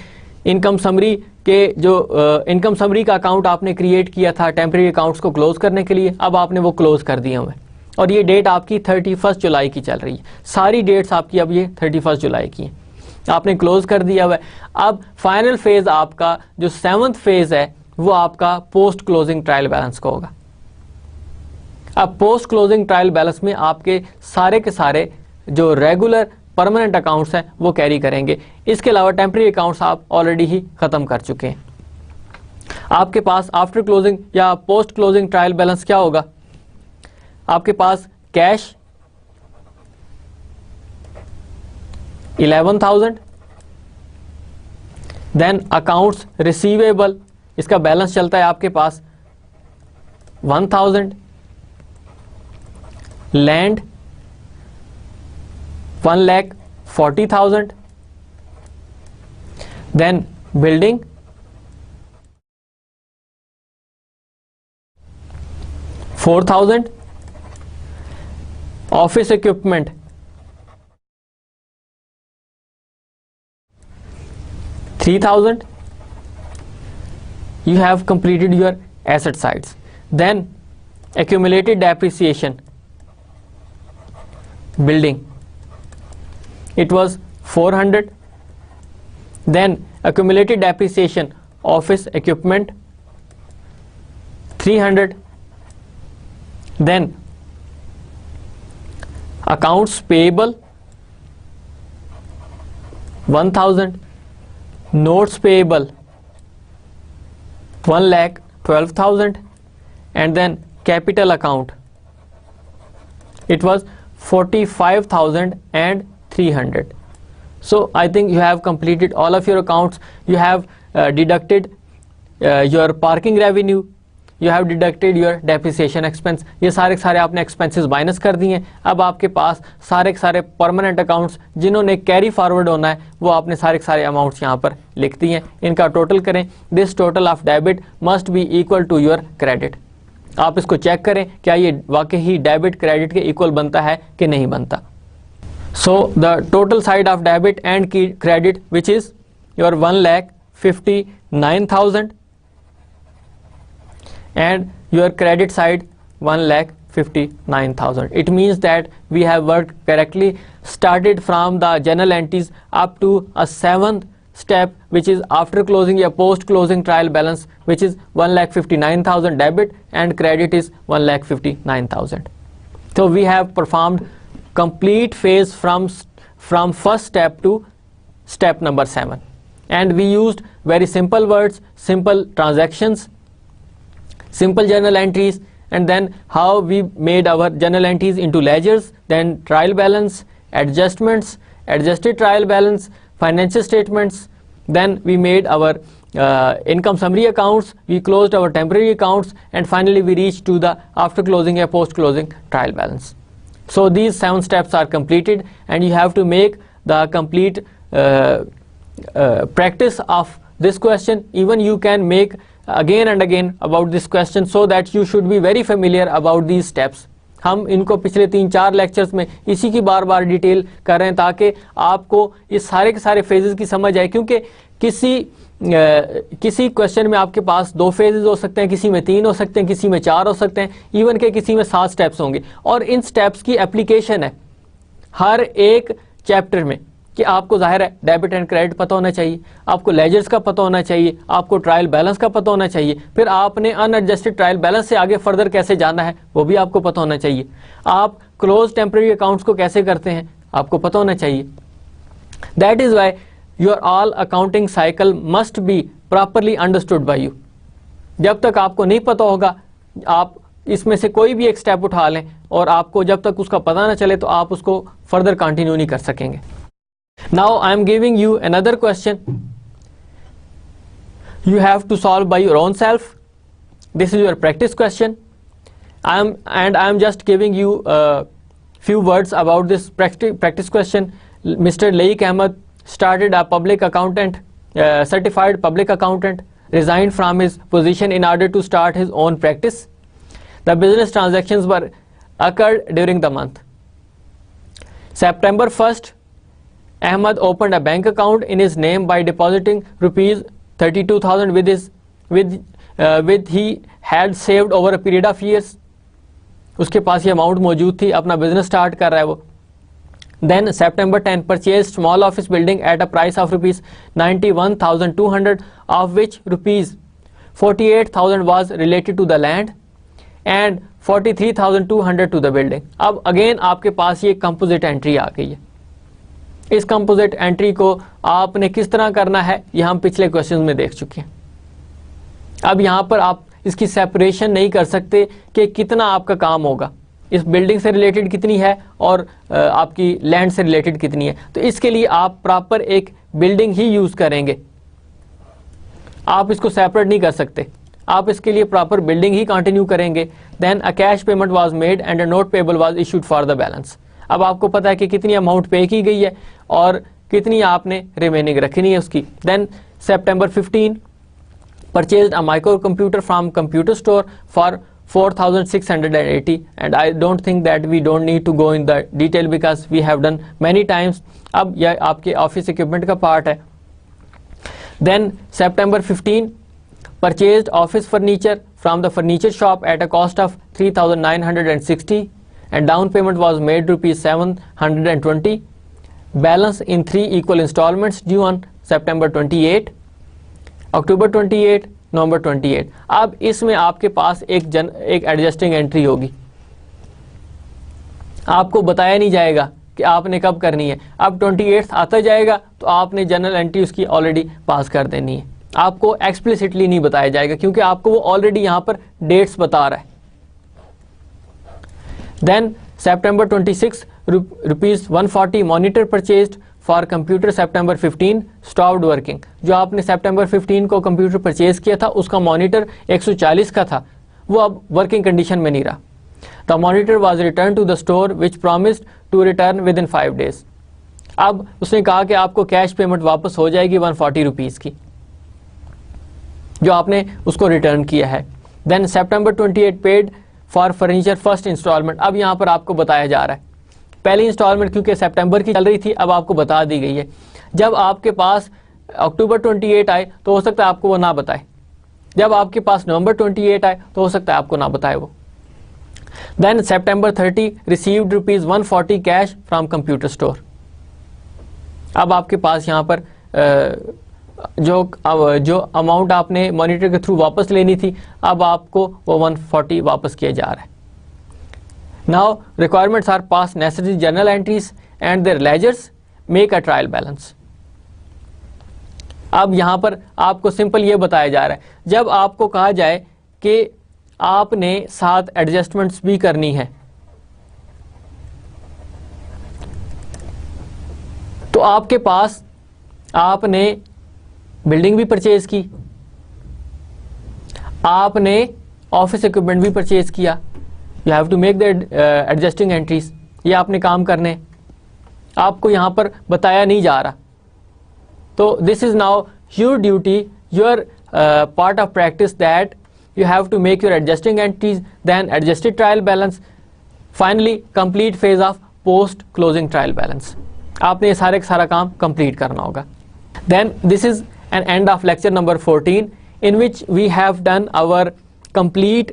इनकम समरी के जो इनकम समरी का अकाउंट आपने क्रिएट किया था टेम्परेरी अकाउंट्स को क्लोज करने के लिए, अब आपने वो क्लोज कर दिया हुआ है और ये डेट आपकी 31 जुलाई की चल रही है। सारी डेट्स आपकी अब ये 31 जुलाई की हैं, आपने क्लोज कर दिया हुआ है। अब फाइनल फेज आपका जो 7th फेज है वो आपका पोस्ट क्लोजिंग ट्रायल बैलेंस का होगा। अब पोस्ट क्लोजिंग ट्रायल बैलेंस में आपके सारे के सारे जो रेगुलर परमानेंट अकाउंट्स हैं वो कैरी करेंगे। इसके अलावा टेम्परेरी अकाउंट्स आप ऑलरेडी ही खत्म कर चुके हैं। आपके पास आफ्टर क्लोजिंग या पोस्ट क्लोजिंग ट्रायल बैलेंस क्या होगा? आपके पास कैश 11,000, देन अकाउंट्स रिसीवेबल, इसका बैलेंस चलता है आपके पास 1000, land 1,40,000, then building 4,000, office equipment 3,000. You have completed your asset sides. Then accumulated depreciation, building, it was 400. Then accumulated depreciation office equipment 300. Then accounts payable 1000, notes payable 1,12,000, and then capital account, it was 45,300. So I think you have completed all of your accounts. You have deducted your parking revenue, you have deducted your depreciation expense. ये सारे सारे आपने expenses minus कर दिए. अब आपके पास सारे सारे परमानेंट अकाउंट्स जिन्होंने कैरी फॉरवर्ड होना है वो आपने सारे सारे अमाउंट्स यहाँ पर लिख दिए हैं. इनका टोटल करें. This total of debit must be equal to your credit. आप इसको चेक करें क्या ये वाकई ही डेबिट क्रेडिट के इक्वल बनता है कि नहीं बनता. So the total side of debit and credit which is your 1,59,000 and your credit side 1,59,000. It means that we have worked correctly, started from the journal entries up to a 7th step, which is after closing a post closing trial balance, which is 1,59,000 debit and credit is 1,59,000. So we have performed complete phase from first step to step number 7, and we used very simple words, simple transactions, simple journal entries, and then how we made our journal entries into ledgers, then trial balance, adjustments, adjusted trial balance, financial statements, then we made our income summary accounts, we closed our temporary accounts, and finally we reached to the after closing a post closing trial balance. So these 7 steps are completed, and you have to make the complete practice of this question. Even you can make again and again about this question, so that you should be very familiar about these steps. हम इनको पिछले 3-4 lectures में इसी की बार बार detail कर रहे हैं ताकि आपको ये सारे के सारे फेजेस की समझ आए, क्योंकि किसी क्वेश्चन में आपके पास 2 फेजेस हो सकते हैं, किसी में 3 हो सकते हैं, किसी में 4 हो सकते हैं, इवन के किसी में 7 स्टेप्स होंगे. और इन स्टेप्स की एप्लीकेशन है हर एक चैप्टर में कि आपको जाहिर है डेबिट एंड क्रेडिट पता होना चाहिए, आपको लेजर्स का पता होना चाहिए, आपको ट्रायल बैलेंस का पता होना चाहिए, फिर आपने अनएडजस्टेड ट्रायल बैलेंस से आगे फर्दर कैसे जाना है वो भी आपको पता होना चाहिए, आप क्लोज टेम्पररी अकाउंट्स को कैसे करते हैं आपको पता होना चाहिए. That is why your all accounting cycle must be properly understood by you. जब तक आपको नहीं पता होगा आप इसमें से कोई भी एक स्टेप उठा लें और आपको जब तक उसका पता ना चले तो आप उसको फर्दर कंटिन्यू नहीं कर सकेंगे. Now I am giving you another question. You have to solve by your own self. This is your practice question. I am just giving you a few words about this practice question. Mr. Laik Ahmed started a public accountant, certified public accountant, resigned from his position in order to start his own practice. The business transactions were occurred during the month September 1st. Ahmed opened a bank account in his name by depositing rupees 32,000 with he had saved over a period of years. उसके पास ये amount मौजूद थी, अपना business start कर रहा है वो. Then September 10 purchased small office building at a price of rupees 91,200, of which rupees 48,000 was related to the land and 43,200 to the building. अब अगेन आपके पास ये कंपोजिट एंट्री आ गई है. इस कंपोजिट एंट्री को आपने किस तरह करना है ये हम पिछले क्वेश्चन में देख चुके हैं. अब यहाँ पर आप इसकी सेपरेशन नहीं कर सकते कि कितना आपका काम होगा, इस बिल्डिंग से रिलेटेड कितनी है और आपकी लैंड से रिलेटेड कितनी है. तो इसके लिए आप प्रॉपर एक बिल्डिंग ही यूज़ करेंगे आप इसको सेपरेट नहीं कर सकते, आप इसके लिए प्रॉपर बिल्डिंग ही कंटिन्यू करेंगे। Then a cash payment was made and a note payable was issued for the balance. अब आपको पता है कि कितनी अमाउंट पे की गई है और कितनी आपने रिमेनिंग रखनी है उसकी। देन September 15 purchased a microcomputer from computer store for 4,680 and I don't think that we don't need to go in the detail because we have done many times. अब यह आपके ऑफिस इक्विपमेंट का पार्ट है। Then September 15 purchased office furniture from the furniture shop at a cost of 3,960 and down payment was made rupees 720. Balance in 3 equal installments due on September 28, October 28, November 28। अब इसमें आपके पास एक adjusting entry होगी, आपको बताया नहीं जाएगा कि आपने कब करनी है। अब 28 आता जाएगा तो आपने जनरल एंट्री उसकी ऑलरेडी पास कर देनी है, आपको एक्सप्लिसिटली नहीं बताया जाएगा क्योंकि आपको वो ऑलरेडी यहां पर डेट्स बता रहा है। Then September 26 rupees 140 monitor purchased for computer September 15 stopped working। जो आपने September 15 को कंप्यूटर परचेज किया था उसका मॉनिटर 140 का था, वो अब वर्किंग कंडीशन में नहीं रहा। The monitor was return to the store which promised to return within 5 days। अब उसने कहा कि आपको कैश पेमेंट वापस हो जाएगी 140 रुपीज़ की जो आपने उसको रिटर्न किया है। Then September 28 paid for furniture first installment. अब यहाँ पर आपको बताया जा रहा है, पहली इंस्टॉलमेंट क्योंकि सितंबर की चल रही थी अब आपको बता दी गई है। जब आपके पास अक्टूबर 28 आए तो हो सकता है आपको वो ना बताए, जब आपके पास नवंबर 28 आए तो हो सकता है आपको ना बताए वो। Then September 30 received rupees 140 cash from computer store. अब आपके पास यहाँ पर जो अमाउंट आपने मॉनिटर के थ्रू वापस लेनी थी अब आपको वो 140 वापस किया जा रहा है। Now requirements are pass necessary journal entries and their ledgers make a trial balance. अब यहां पर आपको सिंपल ये बताया जा रहा है, जब आपको कहा जाए कि आपने 7 एडजस्टमेंट्स भी करनी है तो आपके पास आपने बिल्डिंग भी परचेज की, आपने ऑफिस इक्विपमेंट भी परचेज किया, you have to make the adjusting entries, ये आपने काम करने, आपको यहां पर बताया नहीं जा रहा। तो this is now your duty, your part of practice that you have to make your adjusting entries, then adjusted trial balance, finally complete phase of post closing trial balance। आपने ये सारे का सारा काम complete करना होगा। Then this is an end of lecture number 14 in which we have done our complete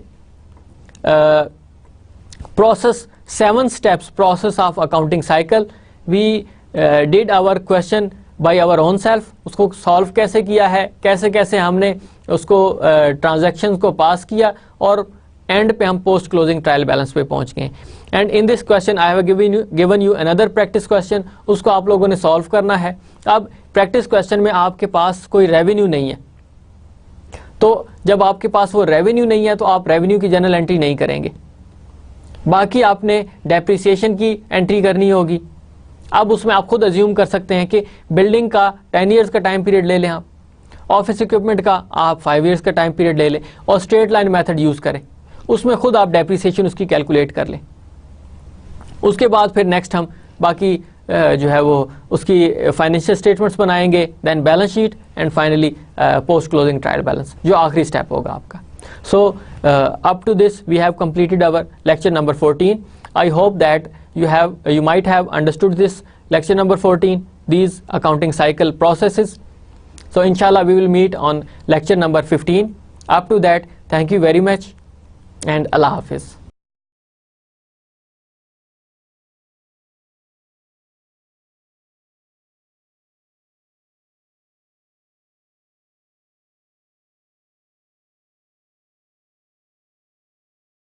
process, 7 steps process of accounting cycle। We did our question by our own self, उसको solve कैसे किया है, कैसे कैसे हमने उसको ट्रांजैक्शंस को पास किया और एंड पे हम पोस्ट क्लोजिंग ट्रायल बैलेंस पे पहुंच गए। And in this question I have given you another practice question, उसको आप लोगों ने सॉल्व करना है। अब प्रैक्टिस क्वेश्चन में आपके पास कोई रेवेन्यू नहीं है, तो जब आपके पास वो रेवेन्यू नहीं है तो आप रेवेन्यू की जनरल एंट्री नहीं करेंगे, बाकी आपने डेप्रिसिएशन की एंट्री करनी होगी। अब उसमें आप खुद अज्यूम कर सकते हैं कि बिल्डिंग का 10 ईयर्स का टाइम पीरियड ले लें, आप ऑफिस इक्विपमेंट का आप 5 ईयर्स का टाइम पीरियड ले लें और स्ट्रेट लाइन मेथड यूज करें, उसमें खुद आप डेप्रिसिएशन उसकी कैलकुलेट कर लें। उसके बाद फिर नेक्स्ट हम बाकी जो है वो उसकी फाइनेंशियल स्टेटमेंट्स बनाएंगे, then balance sheet and finally post closing trial balance जो आखिरी स्टेप होगा आपका। So up to this we have completed our lecture number 14। I hope that you might have understood this lecture number 14, these accounting cycle processes. So inshallah we will meet on lecture number 15. Up to that, thank you very much and Allah Hafiz.